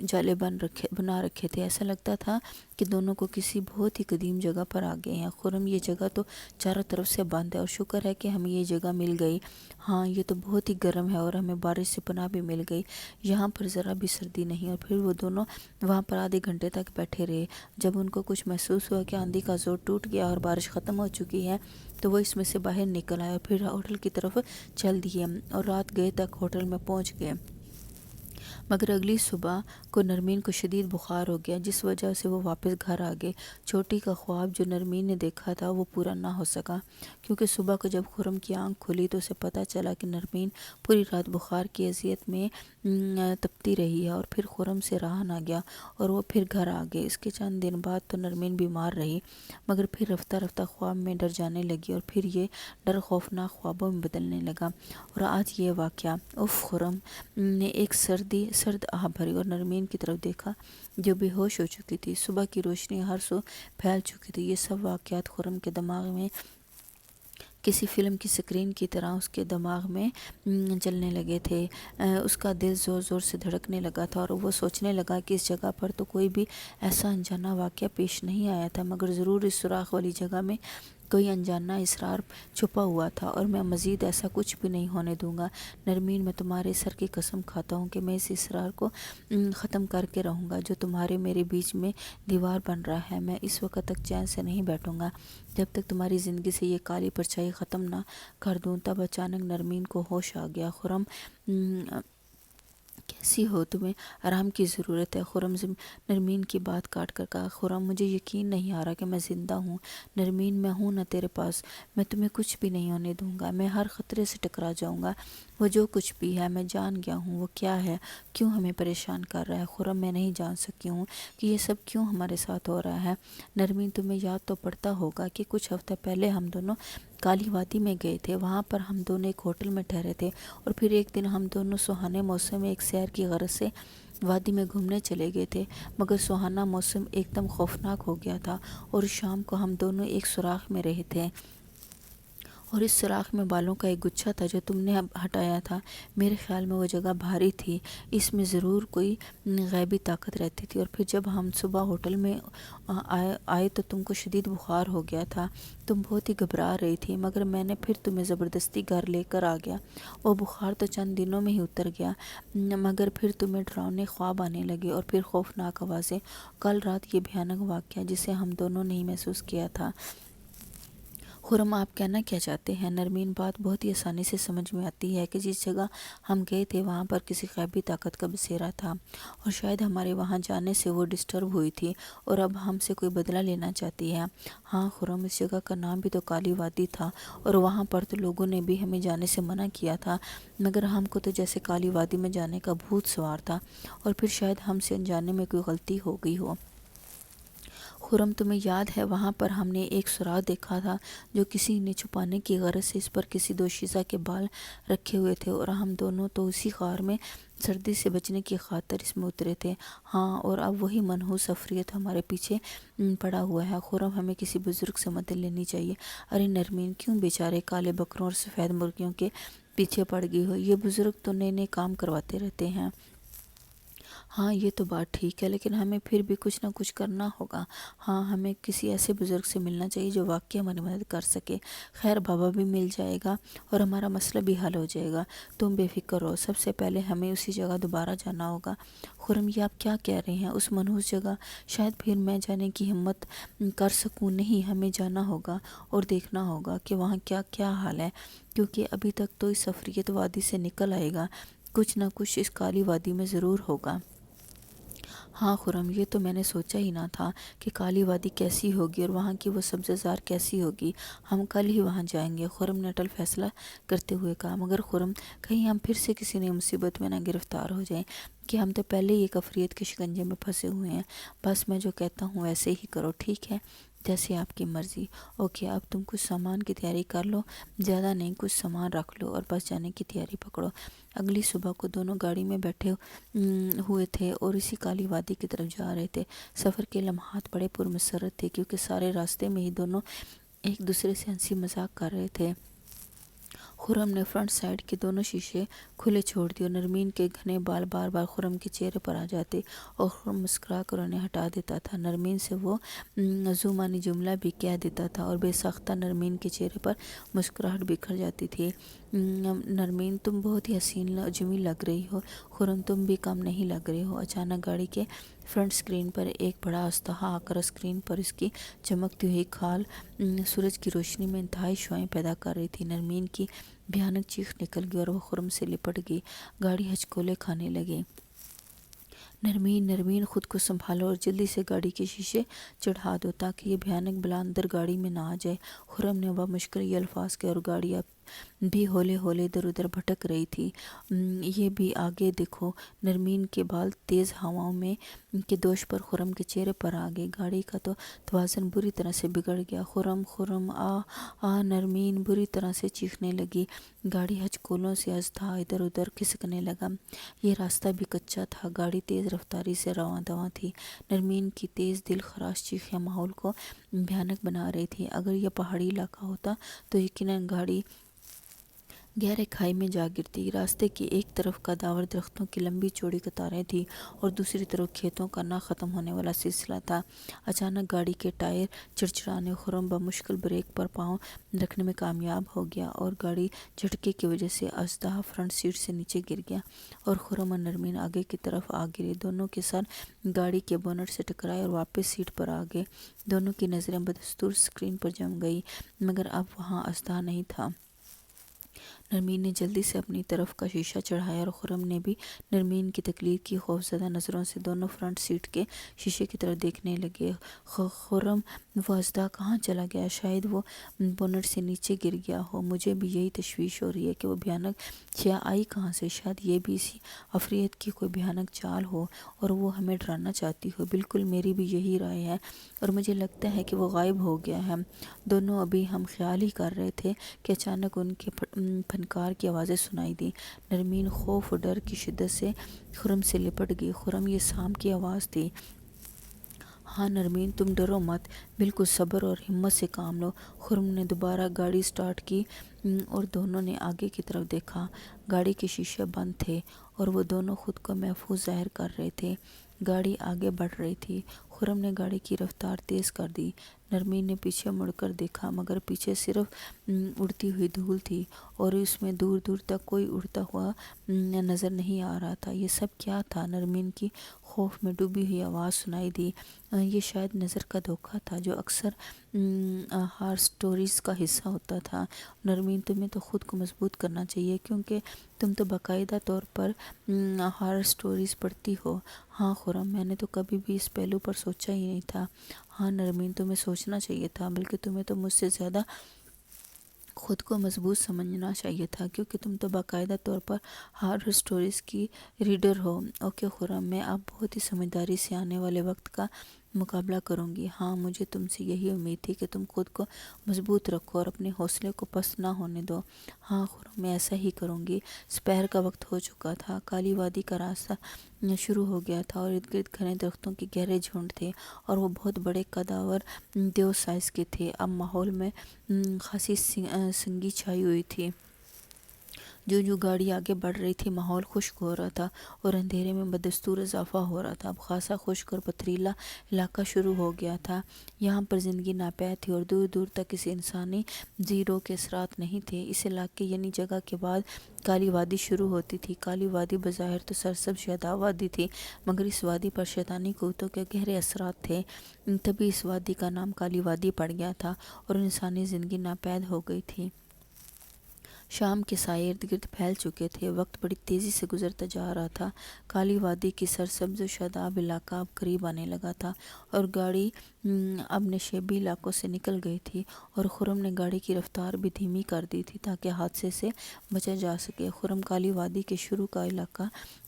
جالے بنا رکھے تھے۔ ایسا لگتا تھا کہ دونوں کو کسی بہت ہی قدیم جگہ پر آ گئے ہیں۔ خرم، یہ جگہ تو چاروں طرف سے بند ہے، اور شکر ہے کہ ہمیں یہ جگہ مل گئی۔ ہاں، یہ تو بہت ہی گرم ہے، اور ہمیں بارش سے پناہ بھی مل گئی، یہاں پر ذرا بھی سردی نہیں۔ اور پھر وہ دونوں وہاں پر آدھے گھنٹے تک بیٹھے رہے۔ جب ان کو کچھ محسوس ہوا کہ آندھی کا زور ٹوٹ گیا اور بارش ختم ہو چکی ہے، تو وہ اس میں سے باہر نکل آئے اور پھر ہوٹل کی طرف چل دیے، اور رات گئے تک ہوٹل میں پہنچ گئے۔ مگر اگلی صبح کو نرمین کو شدید بخار ہو گیا، جس وجہ سے وہ واپس گھر آ گئے۔ چھوٹی کا خواب جو نرمین نے دیکھا تھا وہ پورا نہ ہو سکا، کیونکہ صبح کو جب خرم کی آنکھ کھلی تو اسے پتہ چلا کہ نرمین پوری رات بخار کی اذیت میں تپتی رہی ہے، اور پھر خرم سے رہا نہ گیا اور وہ پھر گھر آ گئے۔ اس کے چند دن بعد تو نرمین بیمار رہی، مگر پھر رفتہ رفتہ خواب میں ڈر جانے لگی، اور پھر یہ ڈر خوفناک خوابوں میں بدلنے لگا۔ اور آج یہ واقعہ، اف، خرم نے ایک سرد آہ بھری اور نرمین کی طرف دیکھا جو بے ہوش ہو چکی تھی۔ صبح کی روشنی ہر سو پھیل چکی تھی۔ یہ سب واقعات خرم کے دماغ میں کسی فلم کی سکرین کی طرح اس کے دماغ میں چلنے لگے تھے۔ اس کا دل زور زور سے دھڑکنے لگا تھا، اور وہ سوچنے لگا کہ اس جگہ پر تو کوئی بھی ایسا انجانا واقعہ پیش نہیں آیا تھا، مگر ضرور اس سوراخ والی جگہ میں کوئی انجانا اسرار چھپا ہوا تھا، اور میں مزید ایسا کچھ بھی نہیں ہونے دوں گا۔ نرمین، میں تمہارے سر کی قسم کھاتا ہوں کہ میں اس اسرار کو ختم کر کے رہوں گا جو تمہارے میرے بیچ میں دیوار بن رہا ہے۔ میں اس وقت تک چین سے نہیں بیٹھوں گا جب تک تمہاری زندگی سے یہ کالی پرچھائی ختم نہ کر دوں۔ تب اچانک نرمین کو ہوش آ گیا۔ خرم، کیسی ہو؟ تمہیں آرام کی ضرورت ہے۔ خرم نرمین کی بات کاٹ کر کہا، خرم، مجھے یقین نہیں آ رہا کہ میں زندہ ہوں۔ نرمین، میں ہوں نا تیرے پاس، میں تمہیں کچھ بھی نہیں ہونے دوں گا، میں ہر خطرے سے ٹکرا جاؤں گا۔ وہ جو کچھ بھی ہے میں جان گیا ہوں وہ کیا ہے، کیوں ہمیں پریشان کر رہا ہے۔ خرم، میں نہیں جان سکی ہوں کہ یہ سب کیوں ہمارے ساتھ ہو رہا ہے۔ نرمین، تمہیں یاد تو پڑتا ہوگا کہ کچھ ہفتے پہلے ہم دونوں کالی وادی میں گئے تھے۔ وہاں پر ہم دونوں ایک ہوٹل میں ٹھہرے تھے، اور پھر ایک دن ہم دونوں سہانے موسم میں ایک سیر کی غرض سے وادی میں گھومنے چلے گئے تھے، مگر سہانا موسم ایک دم خوفناک ہو گیا تھا، اور شام کو ہم دونوں ایک سوراخ میں رہے تھے، اور اس سوراخ میں بالوں کا ایک گچھا تھا جو تم نے ہٹایا تھا۔ میرے خیال میں وہ جگہ بھاری تھی، اس میں ضرور کوئی غیبی طاقت رہتی تھی۔ اور پھر جب ہم صبح ہوٹل میں آئے تو تم کو شدید بخار ہو گیا تھا، تم بہت ہی گھبرا رہی تھی، مگر میں نے پھر تمہیں زبردستی گھر لے کر آ گیا۔ وہ بخار تو چند دنوں میں ہی اتر گیا، مگر پھر تمہیں ڈراؤنے خواب آنے لگے اور پھر خوفناک آوازیں۔ کل رات یہ بھیانک واقعہ جسے ہم دونوں نے ہی محسوس کیا تھا۔ خرم، آپ کہنا کیا چاہتے ہیں؟ نرمین، بات بہت ہی آسانی سے سمجھ میں آتی ہے کہ جس جگہ ہم گئے تھے وہاں پر کسی غیبی طاقت کا بسیرا تھا، اور شاید ہمارے وہاں جانے سے وہ ڈسٹرب ہوئی تھی اور اب ہم سے کوئی بدلہ لینا چاہتی ہے۔ ہاں خرم، اس جگہ کا نام بھی تو کالی وادی تھا، اور وہاں پر تو لوگوں نے بھی ہمیں جانے سے منع کیا تھا، مگر ہم کو تو جیسے کالی وادی میں جانے کا بھوت سوار تھا، اور پھر شاید ہم سے انجانے میں کوئی غلطی ہو گئی ہو۔ خرم تمہیں یاد ہے وہاں پر ہم نے ایک سوراخ دیکھا تھا جو کسی نے چھپانے کی غرض سے اس پر کسی دوشیزہ کے بال رکھے ہوئے تھے، اور ہم دونوں تو اسی غار میں سردی سے بچنے کی خاطر اس میں اترے تھے۔ ہاں، اور اب وہی منحوس عفریت ہمارے پیچھے پڑا ہوا ہے۔ خرم ہمیں کسی بزرگ سے مدد لینی چاہیے۔ ارے نرمین، کیوں بیچارے کالے بکروں اور سفید مرغیوں کے پیچھے پڑ گئی ہو؟ یہ بزرگ تو نئے نئے کام کرواتے رہتے ہیں۔ ہاں یہ تو بات ٹھیک ہے، لیکن ہمیں پھر بھی کچھ نہ کچھ کرنا ہوگا۔ ہاں، ہمیں کسی ایسے بزرگ سے ملنا چاہیے جو واقعی ہماری مدد کر سکے۔ خیر، بابا بھی مل جائے گا اور ہمارا مسئلہ بھی حل ہو جائے گا۔ تم بے فکر رہو، سب سے پہلے ہمیں اسی جگہ دوبارہ جانا ہوگا۔ خرم، یہ آپ کیا کہہ رہے ہیں؟ اس منحوس جگہ؟ شاید پھر میں جانے کی ہمت کر سکوں۔ نہیں، ہمیں جانا ہوگا اور دیکھنا ہوگا کہ وہاں کیا کیا حال ہے، کیونکہ ابھی تک تو اس عفریت وادی سے نکل آئے گا، کچھ نہ کچھ اس کالی وادی میں ضرور ہوگا۔ ہاں خرم، یہ تو میں نے سوچا ہی نہ تھا کہ کالی وادی کیسی ہوگی اور وہاں کی وہ سبزہ زار کیسی ہوگی۔ ہم کل ہی وہاں جائیں گے، خرم نے اٹل فیصلہ کرتے ہوئے کہا۔ مگر خرم، کہیں ہم پھر سے کسی نئی مصیبت میں نہ گرفتار ہو جائیں، کہ ہم تو پہلے ہی ایک عفریت کے شکنجے میں پھنسے ہوئے ہیں۔ بس میں جو کہتا ہوں ویسے ہی کرو، ٹھیک ہے؟ جیسے آپ کی مرضی۔ اوکے، اب تم کچھ سامان کی تیاری کر لو، زیادہ نہیں، کچھ سامان رکھ لو اور بس جانے کی تیاری پکڑو۔ اگلی صبح کو دونوں گاڑی میں بیٹھے ہوئے تھے اور اسی کالی وادی کی طرف جا رہے تھے۔ سفر کے لمحات بڑے پرمسرت تھے، کیونکہ سارے راستے میں ہی دونوں ایک دوسرے سے ہنسی مذاق کر رہے تھے۔ خرم نے فرنٹ سائیڈ کے دونوں شیشے کھلے چھوڑ دیے اور نرمین کے گھنے بال بار بار خرم کے چہرے پر آ جاتے اور خرم مسکرا کر انہیں ہٹا دیتا تھا۔ نرمین سے وہ زمانی جملہ بھی کہہ دیتا تھا اور بے ساختہ نرمین کے چہرے پر مسکراہٹ بکھر جاتی تھی۔ نرمین، تم بہت ہی حسین جمیل لگ رہی ہو۔ خرم، تم بھی کم نہیں لگ رہے ہو۔ اچانک گاڑی کے فرنٹ اسکرین پر ایک بڑا اژدہا آ کر اسکرین پر اس کی چمکتی ہوئی کھال سورج کی روشنی میں انتہائی شعاعیں پیدا کر رہی تھی۔ نرمین کی بھیانک چیخ نکل گئی اور وہ خرم سے لپٹ گئی۔ گاڑی ہچکولے کھانے لگی۔ نرمین، نرمین، خود کو سنبھالو اور جلدی سے گاڑی کے شیشے چڑھا دو تاکہ یہ بھیانک بلا اندر گاڑی میں نہ آ جائے۔ خرم نے بمشکل یہ الفاظ کہے اور گاڑی اب بھی ہولے ہولے ادھر ادھر بھٹک رہی تھی۔ یہ بھی آگے دیکھو۔ نرمین کے بال تیز ہواؤں میں کے دوش پر خرم کے چہرے پر آ گئے۔ گاڑی کا تو توازن بری طرح سے بگڑ گیا۔ خرم، خرم، آ آ نرمین بری طرح سے چیخنے لگی۔ گاڑی ہچکولوں سے اژدہا ادھر ادھر کھسکنے لگا۔ یہ راستہ بھی کچا تھا، گاڑی تیز رفتاری سے رواں دواں تھی۔ نرمین کی تیز دل خراش چیخیں ماحول کو بھیانک بنا رہی تھی۔ اگر یہ پہاڑی علاقہ ہوتا تو یقیناً گاڑی گہرے کھائی میں جا گرتی۔ راستے کی ایک طرف قداور درختوں کی لمبی چوڑی قطاریں تھیں اور دوسری طرف کھیتوں کا نہ ختم ہونے والا سلسلہ تھا۔ اچانک گاڑی کے ٹائر چڑچڑانے، خرم بمشکل بریک پر پاؤں رکھنے میں کامیاب ہو گیا اور گاڑی جھٹکے کی وجہ سے اژدہا فرنٹ سیٹ سے نیچے گر گیا اور خرم اور نرمین آگے کی طرف آ گرے۔ دونوں کے سر گاڑی کے بونٹ سے ٹکرائے اور واپس سیٹ پر آ گئے۔ دونوں کی نظریں بدستور اسکرین پر جم گئی، مگر اب وہاں اژدہا نہیں تھا۔ نرمین نے جلدی سے اپنی طرف کا شیشہ چڑھایا اور خرم نے بھی نرمین کی تقلید کی خوفزدہ نظروں سے دونوں فرنٹ سیٹ کے شیشے کی طرف دیکھنے لگے۔ خرم، وہ اژدہا کہاں چلا گیا؟ شاید وہ بونٹ سے نیچے گر گیا ہو۔ مجھے بھی یہی تشویش ہو رہی ہے کہ وہ بھیانک شے آئی کہاں سے۔ شاید یہ بھی اسی عفریت کی کوئی بھیانک چال ہو اور وہ ہمیں ڈرانا چاہتی ہو۔ بالکل میری بھی یہی رائے ہے اور مجھے لگتا ہے کہ وہ غائب ہو گیا ہے۔ دونوں ابھی ہم خیال ہی کر رہے تھے کہ اچانک ان کے پھنکار کی آوازیں سنائی دیں۔ نرمین خوف اور ڈر کی شدت سے خرم سے لپٹ گئی۔ خرم، یہ سام کی آواز تھی۔ ہاں نرمین، تم ڈرو مت، بالکل صبر اور ہمت سے کام لو۔ خرم نے دوبارہ گاڑی سٹارٹ کی اور دونوں نے آگے کی طرف دیکھا۔ گاڑی کے شیشے بند تھے اور وہ دونوں خود کو محفوظ ظاہر کر رہے تھے۔ گاڑی آگے بڑھ رہی تھی۔ خرم نے گاڑی کی رفتار تیز کر دی۔ نرمین نے پیچھے مڑ کر دیکھا، مگر پیچھے صرف اڑتی ہوئی دھول تھی اور اس میں دور دور تک کوئی اڑتا ہوا نظر نہیں آ رہا تھا۔ یہ سب کیا تھا؟ نرمین کی خوف میں ڈوبی ہوئی آواز سنائی دی۔ یہ شاید نظر کا دھوکہ تھا جو اکثر ہارر سٹوریز کا حصہ ہوتا تھا۔ نرمین، تمہیں تو خود کو مضبوط کرنا چاہیے، کیونکہ تم تو باقاعدہ طور پر ہارر سٹوریز پڑھتی ہو۔ ہاں خرم، میں نے تو کبھی بھی اس پہلو پر سوچا ہی نہیں تھا۔ ہاں نرمین، تمہیں سوچنا چاہیے تھا، بلکہ تمہیں تو مجھ سے زیادہ خود کو مضبوط سمجھنا چاہیے تھا، کیونکہ تم تو باقاعدہ طور پر ہارر سٹوریز کی ریڈر ہو۔ اوکے خرم، میں اب بہت ہی سمجھداری سے آنے والے وقت کا مقابلہ کروں گی۔ ہاں، مجھے تم سے یہی امید تھی کہ تم خود کو مضبوط رکھو اور اپنے حوصلے کو پست نہ ہونے دو۔ ہاں خرم، میں ایسا ہی کروں گی۔ سپہر کا وقت ہو چکا تھا، کالی وادی کا راستہ شروع ہو گیا تھا اور ارد گرد گھنے درختوں کے گہرے جھنڈ تھے اور وہ بہت بڑے قدور دیو سائز کے تھے۔ اب ماحول میں خاصی سنگی چھائی ہوئی تھی۔ جو جو گاڑی آگے بڑھ رہی تھی ماحول خشک ہو رہا تھا اور اندھیرے میں بدستور اضافہ ہو رہا تھا۔ اب خاصا خشک اور پتھریلا علاقہ شروع ہو گیا تھا۔ یہاں پر زندگی ناپید تھی اور دور دور تک کسی انسانی زیرو کے اثرات نہیں تھے۔ اس علاقے یعنی جگہ کے بعد کالی وادی شروع ہوتی تھی۔ کالی وادی بظاہر تو سرسبز شاداب وادی تھی، مگر اس وادی پر شیطانی قوتوں کے گہرے اثرات تھے۔ تبھی اس وادی کا نام کالی وادی پڑ گیا تھا اور انسانی زندگی ناپید ہو گئی تھی۔ شام کے سائے ارد گرد پھیل چکے تھے، وقت بڑی تیزی سے گزرتا جا رہا تھا۔ کالی وادی کی سرسبز و شاداب علاقہ اب قریب آنے لگا تھا اور گاڑی اب نشیبی علاقوں سے نکل گئی تھی اور خرم نے گاڑی کی رفتار بھی دھیمی کر دی تھی تاکہ حادثے سے بچا جا سکے۔ خرم، کالی وادی کے شروع کا علاقہ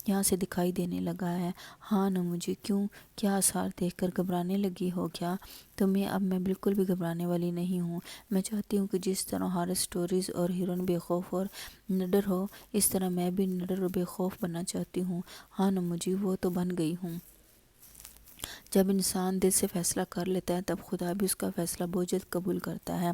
یہاں سے دکھائی دینے لگا ہے۔ ہاں نہ، مجھے کیا آثار دیکھ کر گھبرانے لگی ہو کیا؟ تمہیں؟ اب میں بالکل بھی گھبرانے والی نہیں ہوں۔ میں چاہتی ہوں کہ جس طرح ہارر سٹوریز اور ہیروئن بے خوف اور نڈر ہو، اس طرح میں بھی نڈر اور بے خوف بننا چاہتی ہوں۔ ہاں نہ، مجھے وہ تو بن گئی ہوں۔ جب انسان دل سے فیصلہ کر لیتا ہے تب خدا بھی اس کا فیصلہ بوجھل قبول کرتا ہے۔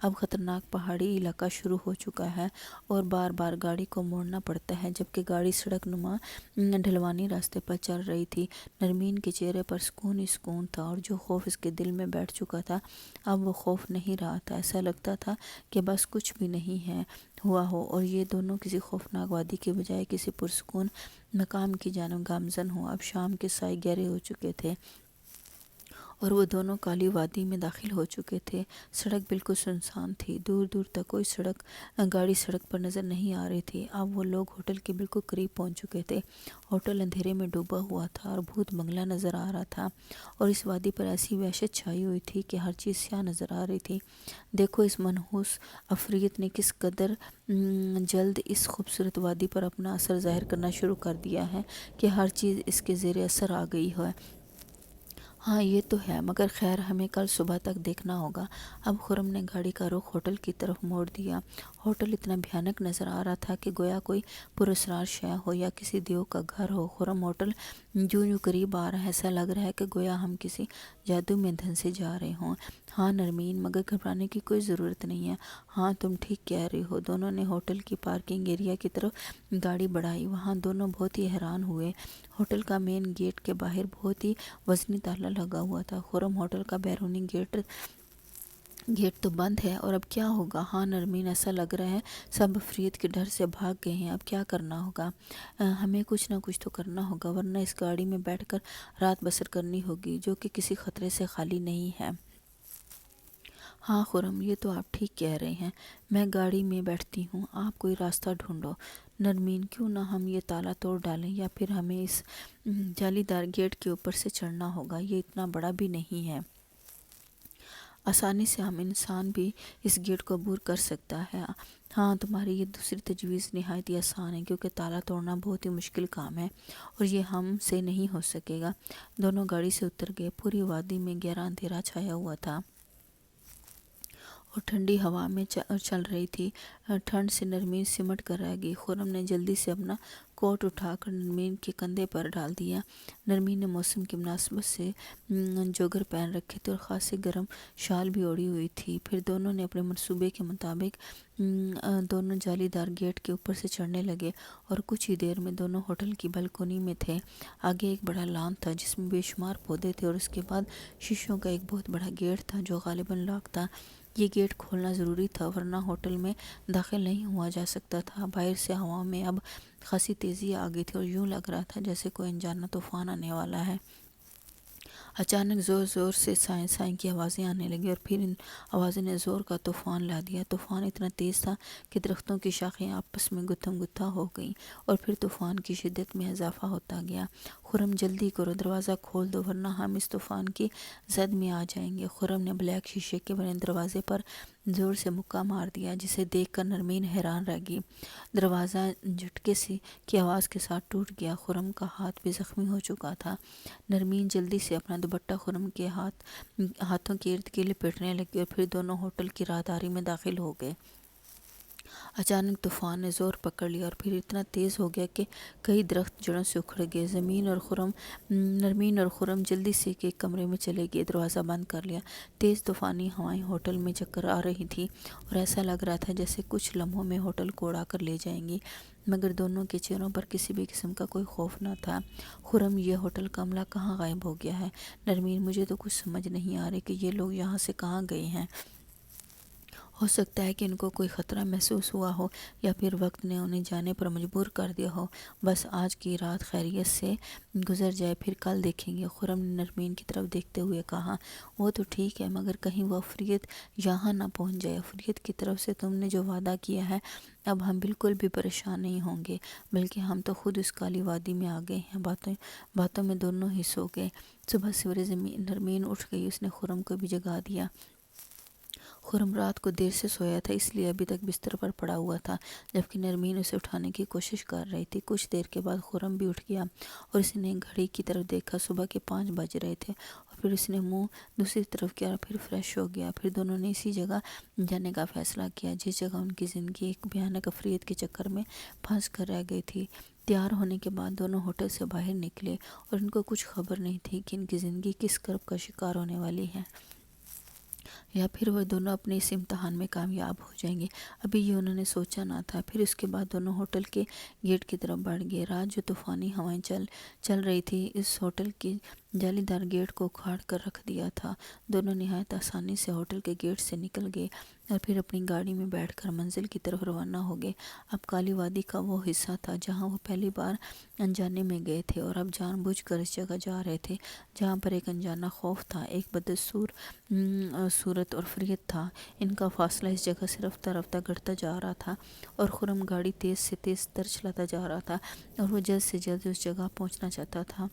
اب خطرناک پہاڑی علاقہ شروع ہو چکا ہے اور بار بار گاڑی کو موڑنا پڑتا ہے جبکہ گاڑی سڑک نما ڈھلوانی راستے پر چل رہی تھی۔ نرمین کے چہرے پر سکون ہی سکون تھا اور جو خوف اس کے دل میں بیٹھ چکا تھا اب وہ خوف نہیں رہا تھا۔ ایسا لگتا تھا کہ بس کچھ بھی نہیں ہے ہوا ہو اور یہ دونوں کسی خوفناک وادی کے بجائے کسی پرسکون مقام کی جانب گامزن ہوں۔ اب شام کے سائے گہرے ہو چکے تھے اور وہ دونوں کالی وادی میں داخل ہو چکے تھے۔ سڑک بالکل سنسان تھی، دور دور تک کوئی گاڑی سڑک پر نظر نہیں آ رہی تھی۔ اب وہ لوگ ہوٹل کے بالکل قریب پہنچ چکے تھے۔ ہوٹل اندھیرے میں ڈوبا ہوا تھا اور بھوت بنگلہ نظر آ رہا تھا اور اس وادی پر ایسی وحشت چھائی ہوئی تھی کہ ہر چیز سیاہ نظر آ رہی تھی۔ دیکھو اس منحوس عفریت نے کس قدر جلد اس خوبصورت وادی پر اپنا اثر ظاہر کرنا شروع کر دیا ہے کہ ہر چیز اس کے زیر اثر آ گئی ہے۔ ہاں یہ تو ہے، مگر خیر ہمیں کل صبح تک دیکھنا ہوگا۔ اب خرم نے گاڑی کا رخ ہوٹل کی طرف موڑ دیا۔ ہوٹل اتنا بھیانک نظر آ رہا تھا کہ گویا کوئی پراسرار شے ہو یا کسی دیو کا گھر ہو۔ خرم، ہوٹل جوں جوں قریب آ رہا ہے ایسا لگ رہا ہے کہ گویا ہم کسی جادو میں دھنسے جا رہے ہوں۔ ہاں نرمین، مگر گھبرانے کی کوئی ضرورت نہیں ہے۔ ہاں تم ٹھیک کہہ رہی ہو۔ دونوں نے ہوٹل کی پارکنگ ایریا کی طرف گاڑی بڑھائی۔ وہاں دونوں بہت ہی حیران ہوئے۔ ہوٹل کا مین گیٹ کے باہر بہت ہی وزنی تالا لگا ہوا تھا۔ خرم، ہوٹل کا بیرونی گیٹ تو بند ہے اور اب کیا ہوگا؟ ہاں نرمین، ایسا لگ رہا ہے سب عفریت کے ڈر سے بھاگ گئے ہیں۔ اب کیا کرنا ہوگا؟ ہمیں کچھ نہ کچھ تو کرنا ہوگا ورنہ اس گاڑی میں بیٹھ کر رات بسر کرنی ہوگی جو کہ کسی خطرے سے خالی نہیں ہے۔ ہاں خرم، یہ تو آپ ٹھیک کہہ رہے ہیں۔ میں گاڑی میں بیٹھتی ہوں، آپ کوئی راستہ ڈھونڈو۔ نرمین، کیوں نہ ہم یہ تالا توڑ ڈالیں یا پھر ہمیں اس جالی دار گیٹ کے اوپر سے چڑھنا ہوگا۔ یہ اتنا بڑا بھی نہیں ہے، آسانی سے ہم انسان بھی اس گیٹ کو عبور کر سکتا ہے۔ ہاں تمہاری یہ دوسری تجویز نہایت ہی آسان ہے کیونکہ تالا توڑنا بہت ہی مشکل کام ہے اور یہ ہم سے نہیں ہو سکے گا۔ دونوں گاڑی سے اتر گئے۔ پوری وادی میں گہرا اندھیرا چھایا ہوا تھا اور ٹھنڈی ہوا میں چل رہی تھی۔ ٹھنڈ سے نرمین سمٹ کر رہ گئی۔ خرم نے جلدی سے اپنا کوٹ اٹھا کر نرمین کے کندھے پر ڈال دیا۔ نرمین نے موسم کی مناسبت سے جوگر پہن رکھے تھے اور خاصی گرم شال بھی اوڑھی ہوئی تھی۔ پھر دونوں نے اپنے منصوبے کے مطابق دونوں جالی دار گیٹ کے اوپر سے چڑھنے لگے اور کچھ ہی دیر میں دونوں ہوٹل کی بالکونی میں تھے۔ آگے ایک بڑا لان تھا جس میں بے شمار پودے تھے اور اس کے بعد شیشوں کا ایک بہت بڑا گیٹ تھا جو غالباً لاک تھا۔ یہ گیٹ کھولنا ضروری تھا ورنہ ہوٹل میں داخل نہیں ہوا جا سکتا تھا۔ باہر سے ہوا میں اب خاصی تیزی آ گئی تھی اور یوں لگ رہا تھا جیسے کوئی انجانا طوفان آنے والا ہے۔ اچانک زور زور سے سائیں سائیں کی آوازیں آنے لگیں اور پھر ان آوازوں نے زور کا طوفان لا دیا۔ طوفان اتنا تیز تھا کہ درختوں کی شاخیں آپس میں گتھم گتھا ہو گئیں اور پھر طوفان کی شدت میں اضافہ ہوتا گیا۔ خرم، جلدی کرو، دروازہ کھول دو ورنہ ہم اس طوفان کی زد میں آ جائیں گے۔ خرم نے بلیک شیشے کے بنے دروازے پر زور سے مکہ مار دیا، جسے دیکھ کر نرمین حیران رہ گئی۔ دروازہ جھٹکے سی کی آواز کے ساتھ ٹوٹ گیا۔ خرم کا ہاتھ بھی زخمی ہو چکا تھا۔ نرمین جلدی سے اپنا دوپٹہ خرم کے ہاتھوں کے ارد گرد لپیٹنے لگی اور پھر دونوں ہوٹل کی راہداری میں داخل ہو گئے۔ اچانک طوفان نے زور پکڑ لیا اور پھر اتنا تیز ہو گیا کہ کئی درخت جڑوں سے اکھڑ گئے۔ نرمین اور خرم جلدی سے ایک کمرے میں چلے گئے، دروازہ بند کر لیا۔ تیز طوفانی ہوائیں ہوٹل میں چکر آ رہی تھی اور ایسا لگ رہا تھا جیسے کچھ لمحوں میں ہوٹل کو اڑا کر لے جائیں گی، مگر دونوں کے چہروں پر کسی بھی قسم کا کوئی خوف نہ تھا۔ خرم: یہ ہوٹل کا عملہ کہاں غائب ہو گیا ہے؟ نرمین: مجھے تو کچھ سمجھ نہیں آ رہی کہ یہ لوگ یہاں سے کہاں گئے ہیں۔ ہو سکتا ہے کہ ان کو کوئی خطرہ محسوس ہوا ہو یا پھر وقت نے انہیں جانے پر مجبور کر دیا ہو۔ بس آج کی رات خیریت سے گزر جائے، پھر کل دیکھیں گے۔ خرم نے نرمین کی طرف دیکھتے ہوئے کہا۔ وہ تو ٹھیک ہے، مگر کہیں وہ عفریت یہاں نہ پہنچ جائے۔ عفریت کی طرف سے تم نے جو وعدہ کیا ہے، اب ہم بالکل بھی پریشان نہیں ہوں گے، بلکہ ہم تو خود اس کالی وادی میں آ گئے ہیں۔ باتوں میں دونوں ہی سو گئے۔ صبح سویرے نرمین اٹھ گئی، اس نے خرم کو بھی جگا دیا۔ خرم رات کو دیر سے سویا تھا، اس لیے ابھی تک بستر پر پڑا ہوا تھا، جبکہ نرمین اسے اٹھانے کی کوشش کر رہی تھی۔ کچھ دیر کے بعد خرم بھی اٹھ گیا اور اس نے گھڑی کی طرف دیکھا۔ صبح کے 5 بج رہے تھے اور پھر اس نے منہ دوسری طرف کیا اور پھر فریش ہو گیا۔ پھر دونوں نے اسی جگہ جانے کا فیصلہ کیا جس جگہ ان کی زندگی ایک بھیانک عفریت کے چکر میں پھنس کر رہ گئی تھی۔ تیار ہونے کے بعد دونوں ہوٹل سے باہر نکلے اور ان کو کچھ خبر نہیں تھی کہ ان کی زندگی کس کرب کا شکار ہونے والی ہے، یا پھر وہ دونوں اپنے اس امتحان میں کامیاب ہو جائیں گے۔ ابھی یہ انہوں نے سوچا نہ تھا۔ پھر اس کے بعد دونوں ہوٹل کے گیٹ کی طرف بڑھ گئے۔ رات جو طوفانی ہوائیں چل رہی تھی، اس ہوٹل کے جالی دار گیٹ کو اکھاڑ کر رکھ دیا تھا۔ دونوں نہایت آسانی سے ہوٹل کے گیٹ سے نکل گئے اور پھر اپنی گاڑی میں بیٹھ کر منزل کی طرف روانہ ہو گئے۔ اب کالی وادی کا وہ حصہ تھا جہاں وہ پہلی بار انجانے میں گئے تھے، اور اب جان بوجھ کر اس جگہ جا رہے تھے جہاں پر ایک انجانا خوف تھا، ایک بدستور صورت اور عفریت تھا۔ ان کا فاصلہ اس جگہ سے رفتہ رفتہ گھٹتا جا رہا تھا اور خرم گاڑی تیز سے تیز تر چلاتا جا رہا تھا، اور وہ جلد سے جلد اس جگہ پہنچنا چاہتا تھا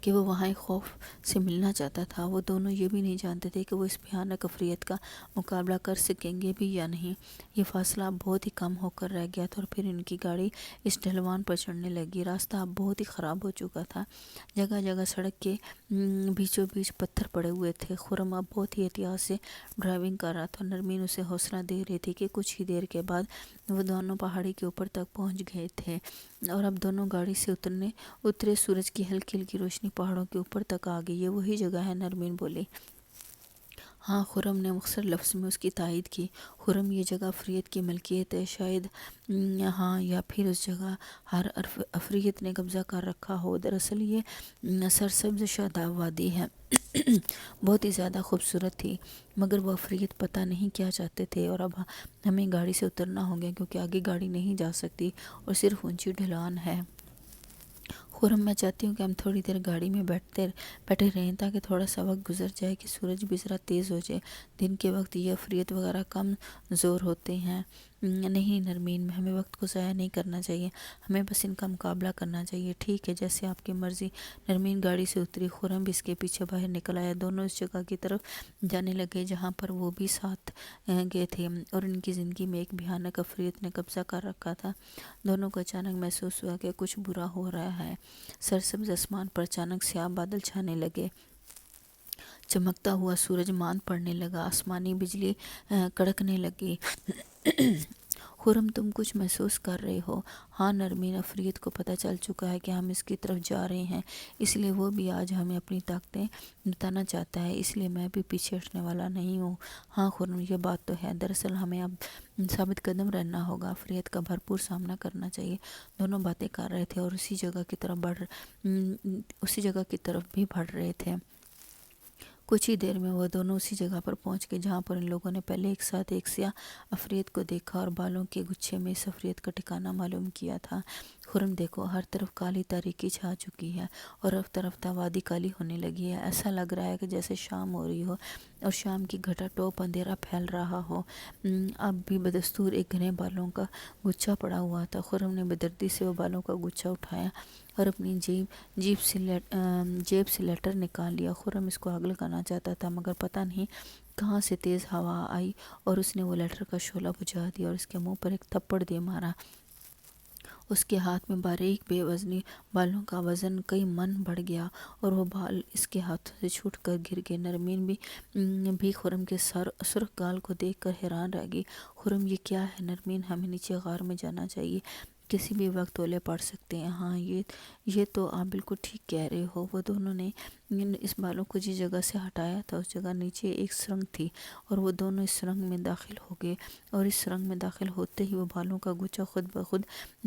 کہ وہ وہاں ایک خوف سے ملنا چاہتا تھا۔ وہ دونوں یہ بھی نہیں جانتے تھے کہ وہ اس بھیانک عفریت کا مقابلہ کر سکیں گے بھی یا نہیں۔ یہ فاصلہ اب بہت ہی کم ہو کر رہ گیا تھا اور پھر ان کی گاڑی اس ڈھلوان پر چڑھنے لگی۔ راستہ اب بہت ہی خراب ہو چکا تھا، جگہ جگہ سڑک کے بیچوں بیچ پتھر پڑے ہوئے تھے۔ خرم اب بہت ہی احتیاط سے ڈرائیونگ کر رہا تھا اور نرمین اسے حوصلہ دے رہی تھی کہ کچھ ہی دیر کے بعد وہ دونوں پہاڑی کے اوپر تک پہنچ گئے تھے، اور اب دونوں گاڑی سے اترے سورج کی ہلکی ہلکی روشنی پہاڑوں کے اوپر تک آ گئی۔ یہ وہی جگہ ہے، نرمین بولی۔ ہاں، خرم نے مختصر لفظ میں اس کی تائید کی۔ خرم: یہ جگہ عفریت کی ملکیت ہے، شاید ہاں، یا پھر اس جگہ ہر عفریت نے قبضہ کر رکھا ہو۔ دراصل یہ سرسبز شاداب وادی ہے، بہت ہی زیادہ خوبصورت تھی، مگر وہ عفریت پتہ نہیں کیا چاہتے تھے، اور اب ہمیں گاڑی سے اترنا ہوگا کیونکہ آگے گاڑی نہیں جا سکتی اور صرف اونچی ڈھلان ہے۔ خرم: میں چاہتی ہوں کہ ہم تھوڑی دیر گاڑی میں بیٹھے رہیں تاکہ تھوڑا سا وقت گزر جائے کہ سورج بھی ذرا تیز ہو جائے۔ دن کے وقت یہ عفریت وغیرہ کم زور ہوتے ہیں۔ نہیں نرمین، ہمیں وقت کو ضائع نہیں کرنا چاہیے، ہمیں بس ان کا مقابلہ کرنا چاہیے۔ ٹھیک ہے، جیسے آپ کی مرضی۔ نرمین گاڑی سے اتری، خرم بھی اس کے پیچھے باہر نکل آیا۔ دونوں اس جگہ کی طرف جانے لگے جہاں پر وہ بھی ساتھ گئے تھے اور ان کی زندگی میں ایک بھیانک عفریت نے قبضہ کر رکھا تھا۔ دونوں کو اچانک محسوس ہوا کہ کچھ برا ہو رہا ہے۔ سرسبز آسمان پر اچانک سیاہ بادل چھانے لگے، چمکتا ہوا سورج ماند پڑنے لگا، آسمانی بجلی کڑکنے لگی۔ خرم: تم کچھ محسوس کر رہے ہو؟ ہاں نرمین، عفریت کو پتہ چل چکا ہے کہ ہم اس کی طرف جا رہے ہیں، اس لیے وہ بھی آج ہمیں اپنی طاقتیں بتانا چاہتا ہے، اس لیے میں بھی پیچھے ہٹنے والا نہیں ہوں۔ ہاں خرم، یہ بات تو ہے، دراصل ہمیں اب ثابت قدم رہنا ہوگا، عفریت کا بھرپور سامنا کرنا چاہیے۔ دونوں باتیں کر رہے تھے اور اسی جگہ کی طرف بھی بڑھ رہے تھے۔ کچھ ہی دیر میں وہ دونوں اسی جگہ پر پہنچ گئے جہاں پر ان لوگوں نے پہلے ایک ساتھ ایک سیاہ عفریت کو دیکھا اور بالوں کے گچھے میں اس عفریت کا ٹھکانہ معلوم کیا تھا۔ خرم: دیکھو، ہر طرف کالی تاریکی چھا چکی ہے اور رفتہ رفتہ وادی کالی ہونے لگی ہے۔ ایسا لگ رہا ہے کہ جیسے شام ہو رہی ہو اور شام کی گھٹا ٹوپ اندھیرا پھیل رہا ہو۔ اب بھی بدستور ایک گھنے بالوں کا گچھا پڑا ہوا تھا۔ خرم نے بے-دردی سے وہ بالوں کا گچھا اٹھایا اور اپنی جیب سے لیٹر نکال لیا۔ خرم اس کو آگ لگانا چاہتا تھا، مگر پتہ نہیں کہاں سے تیز ہوا آئی اور اس نے وہ لیٹر کا شعلہ بجھا دیا اور اس کے منہ پر ایک تھپڑ دے مارا۔ اس کے ہاتھ میں باریک بے وزنی بالوں کا وزن کئی من بڑھ گیا اور وہ بال اس کے ہاتھوں سے چھوٹ کر گر گئے۔ نرمین بھی خرم کے سرخ گال کو دیکھ کر حیران رہ گئی۔ خرم یہ کیا ہے نرمین، ہمیں نیچے غار میں جانا چاہیے، کسی بھی وقت اولے پڑ سکتے ہیں۔ ہاں یہ تو آپ بالکل ٹھیک کہہ رہے ہو۔ وہ دونوں نے اس بالوں کو جس جگہ سے ہٹایا تھا اس جگہ نیچے ایک سرنگ تھی اور وہ دونوں اس سرنگ میں داخل ہو گئے، اور اس سرنگ میں داخل ہوتے ہی وہ بالوں کا گچھا خود بخود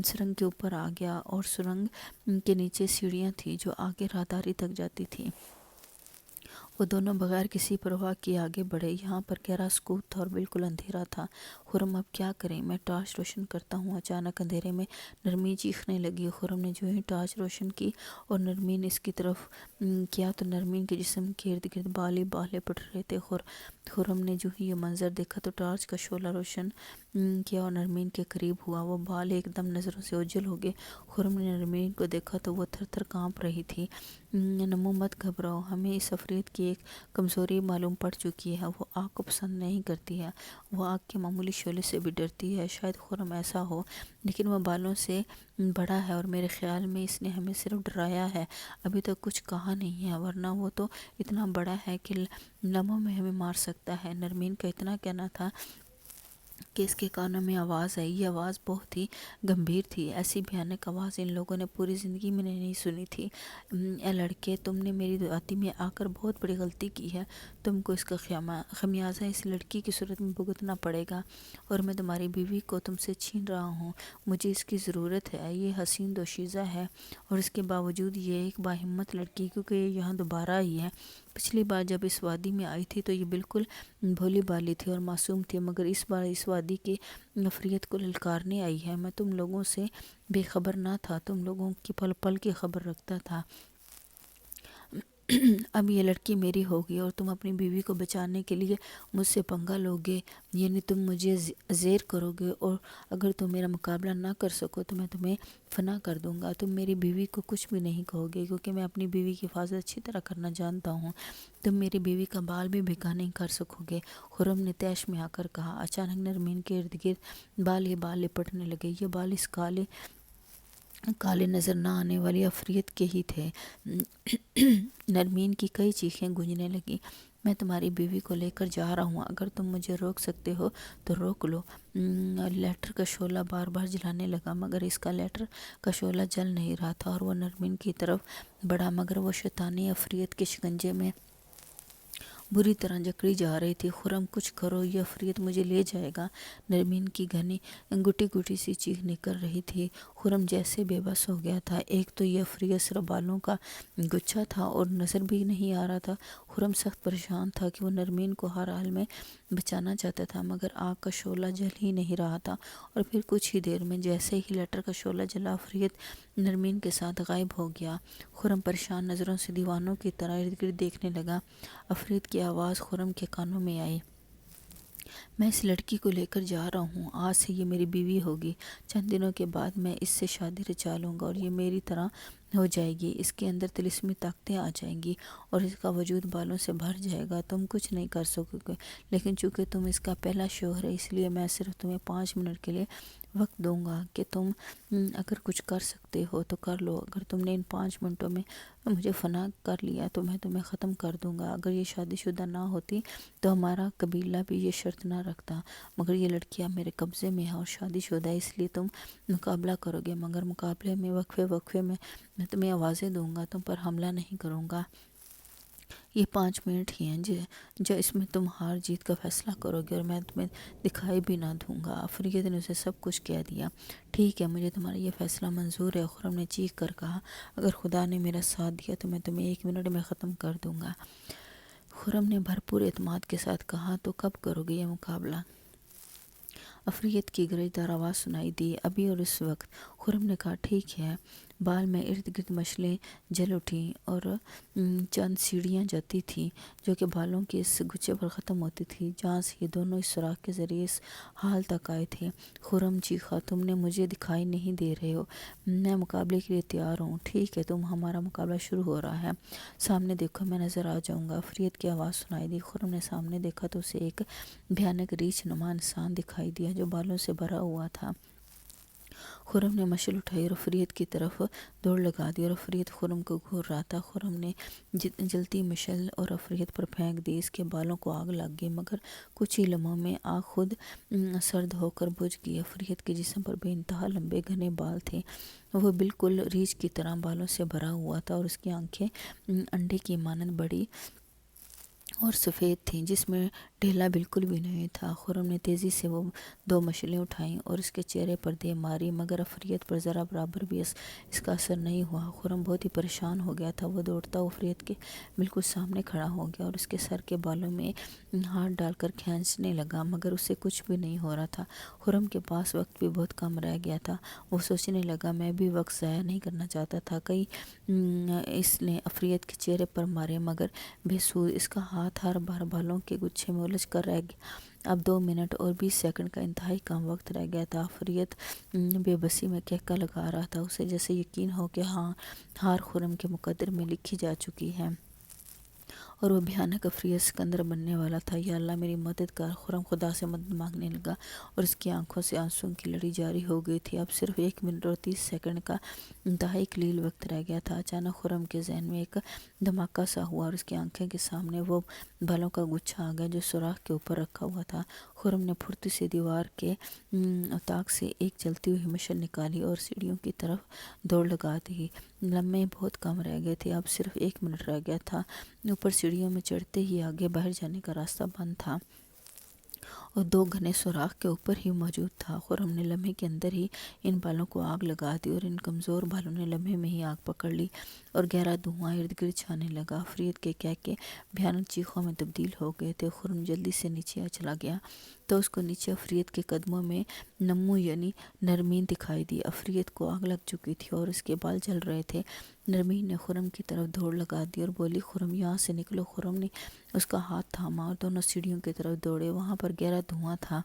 سرنگ کے اوپر آ گیا، اور سرنگ کے نیچے سیڑھیاں تھیں جو آگے راہداری تک جاتی تھیں۔ وہ دونوں بغیر کسی پرواہ کیے آگے بڑھے۔ یہاں پر گہرا سکوت تھا اور بالکل اندھیرا تھا۔ خرم اب کیا کریں، میں ٹارچ روشن کرتا ہوں۔ اچانک اندھیرے میں نرمین چیخنے لگی۔ خرم نے جو ہی ٹارچ روشن کی اور نرمین اس کی طرف کیا تو نرمین کے جسم کے ارد گرد بال ہی بال لپٹ رہے تھے۔ خرم نے جو ہی یہ منظر دیکھا تو ٹارچ کا شعلہ روشن کیا اور نرمین کے قریب ہوا۔ وہ بال ایک دم نظروں سے اوجھل ہو گئے۔ خرم نے نرمین کو دیکھا تو وہ تھر تھر کانپ رہی تھی۔ نمو مت گھبراؤ، ہمیں اس عفریت کی ایک کمزوری معلوم پڑ چکی ہے، وہ آگ کو پسند نہیں کرتی ہے، وہ آگ کے معمولی شعلے سے بھی ڈرتی ہے۔ شاید خرم ایسا ہو، لیکن وہ بالوں سے بڑا ہے اور میرے خیال میں اس نے ہمیں صرف ڈرایا ہے، ابھی تک کچھ کہا نہیں ہے، ورنہ وہ تو اتنا بڑا ہے کہ لمحوں میں ہمیں مار سکتا ہے۔ نرمین کا اتنا کہنا تھا کہ اس کے کانوں میں آواز آئی۔ یہ آواز بہت ہی گمبھیر تھی، ایسی بھیانک آواز ان لوگوں نے پوری زندگی میں نہیں سنی تھی۔ اے لڑکے، تم نے میری وادی میں آ کر بہت بڑی غلطی کی ہے، تم کو اس کا خمیازہ اس لڑکی کی صورت میں بھگتنا پڑے گا، اور میں تمہاری بیوی کو تم سے چھین رہا ہوں، مجھے اس کی ضرورت ہے۔ یہ حسین دوشیزہ ہے اور اس کے باوجود یہ ایک باہمت لڑکی، کیونکہ یہ یہاں دوبارہ آئی ہے۔ پچھلی بار جب اس وادی میں آئی تھی تو یہ بالکل بھولی بالی تھی اور معصوم تھی، مگر اس بار اس وادی کی عفریت کو للکارنے آئی ہے۔ میں تم لوگوں سے بے خبر نہ تھا، تم لوگوں کی پل پل کی خبر رکھتا تھا۔ اب یہ لڑکی میری ہوگی اور تم اپنی بیوی کو بچانے کے لیے مجھ سے پنگا لوگے، یعنی تم مجھے زیر کرو گے، اور اگر تم میرا مقابلہ نہ کر سکو تو میں تمہیں فنا کر دوں گا۔ تم میری بیوی کو کچھ بھی نہیں کہو گے، کیونکہ میں اپنی بیوی کی حفاظت اچھی طرح کرنا جانتا ہوں۔ تم میری بیوی کا بال بھی بھیگا نہیں کر سکو گے، خرم نے طیش میں آ کر کہا۔ اچانک نرمین کے ارد گرد بال ہی بال لپٹنے لگے۔ یہ بال اس کالے نظر نہ آنے والی عفریت کے ہی تھے۔ نرمین کی کئی چیخیں گونجنے لگیں۔ میں تمہاری بیوی کو لے کر جا رہا ہوں، اگر تم مجھے روک سکتے ہو تو روک لو۔ لیٹر کا شعلہ بار بار جلانے لگا، مگر اس کا لیٹر کا شعلہ جل نہیں رہا تھا، اور وہ نرمین کی طرف بڑھا، مگر وہ شیطانی عفریت کے شکنجے میں بری طرح جکڑی جا رہی تھی۔ خرم کچھ کرو، یہ عفریت مجھے لے جائے گا۔ نرمین کی گھنی گٹی گٹی سی چیخ نکل رہی تھی۔ خرم جیسے بے بس ہو گیا تھا۔ ایک تو یہ عفریت صرف بالوں کا گچھا تھا اور نظر بھی نہیں آ رہا تھا۔ خرم سخت پریشان تھا کہ وہ نرمین کو ہر حال میں بچانا چاہتا تھا، مگر آگ کا شعلہ جل ہی نہیں رہا تھا، اور پھر کچھ ہی دیر میں جیسے ہی لیٹر کا شعلہ جلا، عفریت نرمین کے ساتھ غائب ہو گیا۔ خرم پریشان نظروں سے دیوانوں کی طرح ارد گرد دیکھنے لگا۔ عفریت کی آواز خرم کے کانوں میں آئی۔ میں اس لڑکی کو لے کر جا رہا ہوں، آج سے یہ میری بیوی ہوگی، چند دنوں کے بعد میں اس سے شادی رچا لوں گا اور یہ میری طرح ہو جائے گی، اس کے اندر طلسمی طاقتیں آ جائیں گی اور اس کا وجود بالوں سے بھر جائے گا، تم کچھ نہیں کر سکو گے، لیکن چونکہ تم اس کا پہلا شوہر ہے اس لیے میں صرف تمہیں 5 منٹ کے لیے وقت دوں گا کہ تم اگر کچھ کر سکتے ہو تو کر لو۔ اگر تم نے ان 5 منٹوں میں مجھے فنا کر لیا تو میں تمہیں ختم کر دوں گا۔ اگر یہ شادی شدہ نہ ہوتی تو ہمارا قبیلہ بھی یہ شرط نہ رکھتا، مگر یہ لڑکیاں میرے قبضے میں ہے اور شادی شدہ ہے، اس لیے تم مقابلہ کرو گے، مگر مقابلے میں وقفے میں تمہیں آوازیں دوں گا، تم پر حملہ نہیں کروں گا۔ یہ 5 منٹ ہی ہیں جو اس میں تم ہار جیت کا فیصلہ کرو گے، اور میں تمہیں دکھائی بھی نہ دوں گا۔ عفریت نے اسے سب کچھ کہہ دیا۔ ٹھیک ہے، مجھے تمہارا یہ فیصلہ منظور ہے، خرم نے چیخ کر کہا۔ اگر خدا نے میرا ساتھ دیا تو میں تمہیں 1 منٹ میں ختم کر دوں گا۔ خرم نے بھرپور اعتماد کے ساتھ کہا۔ تو کب کرو گے یہ مقابلہ؟ عفریت کی گرجدار آواز سنائی دی۔ ابھی اور اس وقت۔ خرم نے کہا ٹھیک ہے۔ بال میں ارد گرد مشلیں جل اٹھیں اور چند سیڑھیاں جاتی تھیں جو کہ بالوں کے اس گچھے پر ختم ہوتی تھی جہاں سے یہ دونوں اس سوراخ کے ذریعے اس حال تک آئے تھے۔ خرم چیخا، تم نے مجھے دکھائی نہیں دے رہے ہو؟ میں مقابلے کے لیے تیار ہوں۔ ٹھیک ہے، ہمارا مقابلہ شروع ہو رہا ہے۔ سامنے دیکھو، میں نظر آ جاؤں گا۔ فریت کی آواز سنائی دی۔ خرم نے سامنے دیکھا تو اسے ایک بھیانک ریچھ نما انسان دکھائی دیا جو بالوں سے بھرا ہوا تھا۔ خرم نے مشعل اٹھائی اور فریت کی طرف دوڑ لگا دی اور فریت خرم کو گھور رہا تھا۔ خرم نے جلتی مشعل اور فریت پر پھینک دی۔ اس کے بالوں کو آگ لگ گئی مگر کچھ ہی لمحوں میں آگ خود سرد ہو کر بجھ گئی۔ فریت کے جسم پر بے انتہا لمبے گھنے بال تھے۔ وہ بالکل ریچھ کی طرح بالوں سے بھرا ہوا تھا اور اس کی آنکھیں انڈے کی مانند بڑی اور سفید تھیں جس میں ڈھیلا بالکل بھی نہیں تھا۔ خرم نے تیزی سے وہ دو مشعلیں اٹھائیں اور اس کے چہرے پر دے ماری مگر فریت پر ذرا برابر بھی اس کا اثر نہیں ہوا۔ خرم بہت ہی پریشان ہو گیا تھا۔ وہ دوڑتا ہوا فریت کے بالکل سامنے کھڑا ہو گیا اور اس کے سر کے بالوں میں ہاتھ ڈال کر کھینچنے لگا مگر اس سے کچھ بھی نہیں ہو رہا تھا۔ خرم کے پاس وقت بھی بہت کم رہ گیا تھا۔ وہ سوچنے لگا میں بھی وقت ضائع نہیں کرنا چاہتا تھا۔ کئی اس نے فریت کے چہرے پر مارے مگر بے سود۔ اس کا ہاتھ ہر بار بالوں کے گچھے میں الجھ کر رہ گیا۔ اب 2 منٹ اور 20 سیکنڈ کا انتہائی کم وقت رہ گیا تھا۔ فریت بے بسی میں کہکا لگا رہا تھا۔ اسے جیسے یقین ہو کہ ہار خرم کے مقدر میں لکھی جا چکی ہے اور وہ بھیانک فریت سکندر بننے والا تھا۔ یا اللہ میری مدد کر! خرم خدا سے مدد مانگنے لگا اور اس کی آنکھوں سے آنسوؤں کی لڑی جاری ہو گئی تھی۔ اب صرف 1 منٹ اور 30 سیکنڈ کا انتہائی قلیل وقت رہ گیا تھا۔ اچانک خرم کے ذہن میں ایک دھماکہ سا ہوا اور اس کی آنکھوں کے سامنے وہ بالوں کا گچھا آ گیا جو سوراخ کے اوپر رکھا ہوا تھا۔ خرم نے پھرتی سے دیوار کے اتاق سے ایک جلتی ہوئی مشعل نکالی اور سیڑھیوں کی طرف دوڑ لگا دی۔ لمحے بہت کم رہ گئے تھے۔ اب صرف 1 منٹ رہ گیا تھا۔ اوپر سیڑھیوں میں چڑھتے ہی آگے باہر جانے کا راستہ بند تھا اور 2 گھنے سوراخ کے اوپر ہی موجود تھا۔ خرم نے لمحے کے اندر ہی ان بالوں کو آگ لگا دی اور ان کمزور بالوں نے لمحے میں ہی آگ پکڑ لی اور گہرا دھواں ارد گرد چھانے لگا۔ فریت کے کہکے بھیانک چیخوں میں تبدیل ہو گئے تھے۔ خرم جلدی سے نیچے چلا گیا تو اس کو نیچے افریت کے قدموں میں نمو یعنی نرمین دکھائی دی۔ افریت کو آگ لگ چکی تھی اور اس کے بال جل رہے تھے۔ نرمین نے خرم کی طرف دوڑ لگا دی اور بولی خرم یہاں سے نکلو۔ خرم نے اس کا ہاتھ تھاما اور دونوں سیڑھیوں کی طرف دوڑے۔ وہاں پر گہرا دھواں تھا۔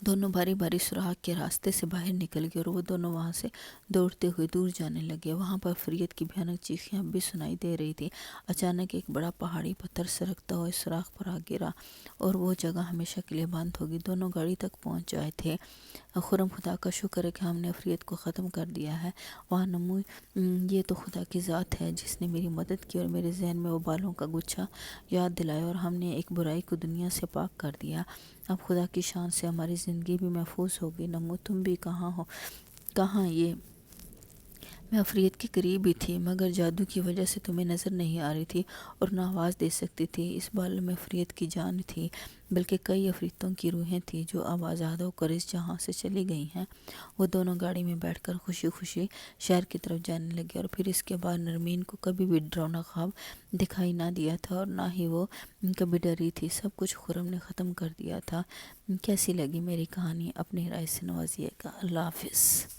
دونوں باری باری سوراخ کے راستے سے باہر نکل گئے اور وہ دونوں وہاں سے دوڑتے ہوئے دور جانے لگے۔ وہاں پر فریت کی بھیانک چیخیں اب بھی سنائی دے رہی تھی۔ اچانک ایک بڑا پہاڑی پتھر سرکتا ہوا اس سوراخ پر آ گرا اور وہ جگہ ہمیشہ کے لیے بند ہو گئی۔ دونوں گاڑی تک پہنچ جائے تھے۔ خرم خدا کا شکر ہے کہ ہم نے افریت کو ختم کر دیا ہے۔ وہاں نمو یہ تو خدا کی ذات ہے جس نے میری مدد کی اور میرے ذہن میں وہ بالوں کا گچھا یاد دلایا اور ہم نے ایک برائی کو دنیا سے پاک کر دیا۔ اب خدا کی شان سے ہماری زندگی بھی محفوظ ہوگی۔ نمو تم بھی کہاں ہو؟ کہاں یہ؟ میں افریت کے قریب ہی تھی مگر جادو کی وجہ سے تمہیں نظر نہیں آ رہی تھی اور نہ آواز دے سکتی تھی۔ اس بال میں افریت کی جان تھی بلکہ کئی افریتوں کی روحیں تھیں جو اب آزاد ہو کر اس جہاں سے چلی گئی ہیں۔ وہ دونوں گاڑی میں بیٹھ کر خوشی خوشی شہر کی طرف جانے لگے اور پھر اس کے بعد نرمین کو کبھی بھی ڈراؤنا خواب دکھائی نہ دیا تھا اور نہ ہی وہ کبھی ڈری تھی۔ سب کچھ خرم نے ختم کر دیا تھا۔ کیسی لگی میری کہانی؟ اپنی رائے سے نوازیے گا۔ اللہ حافظ۔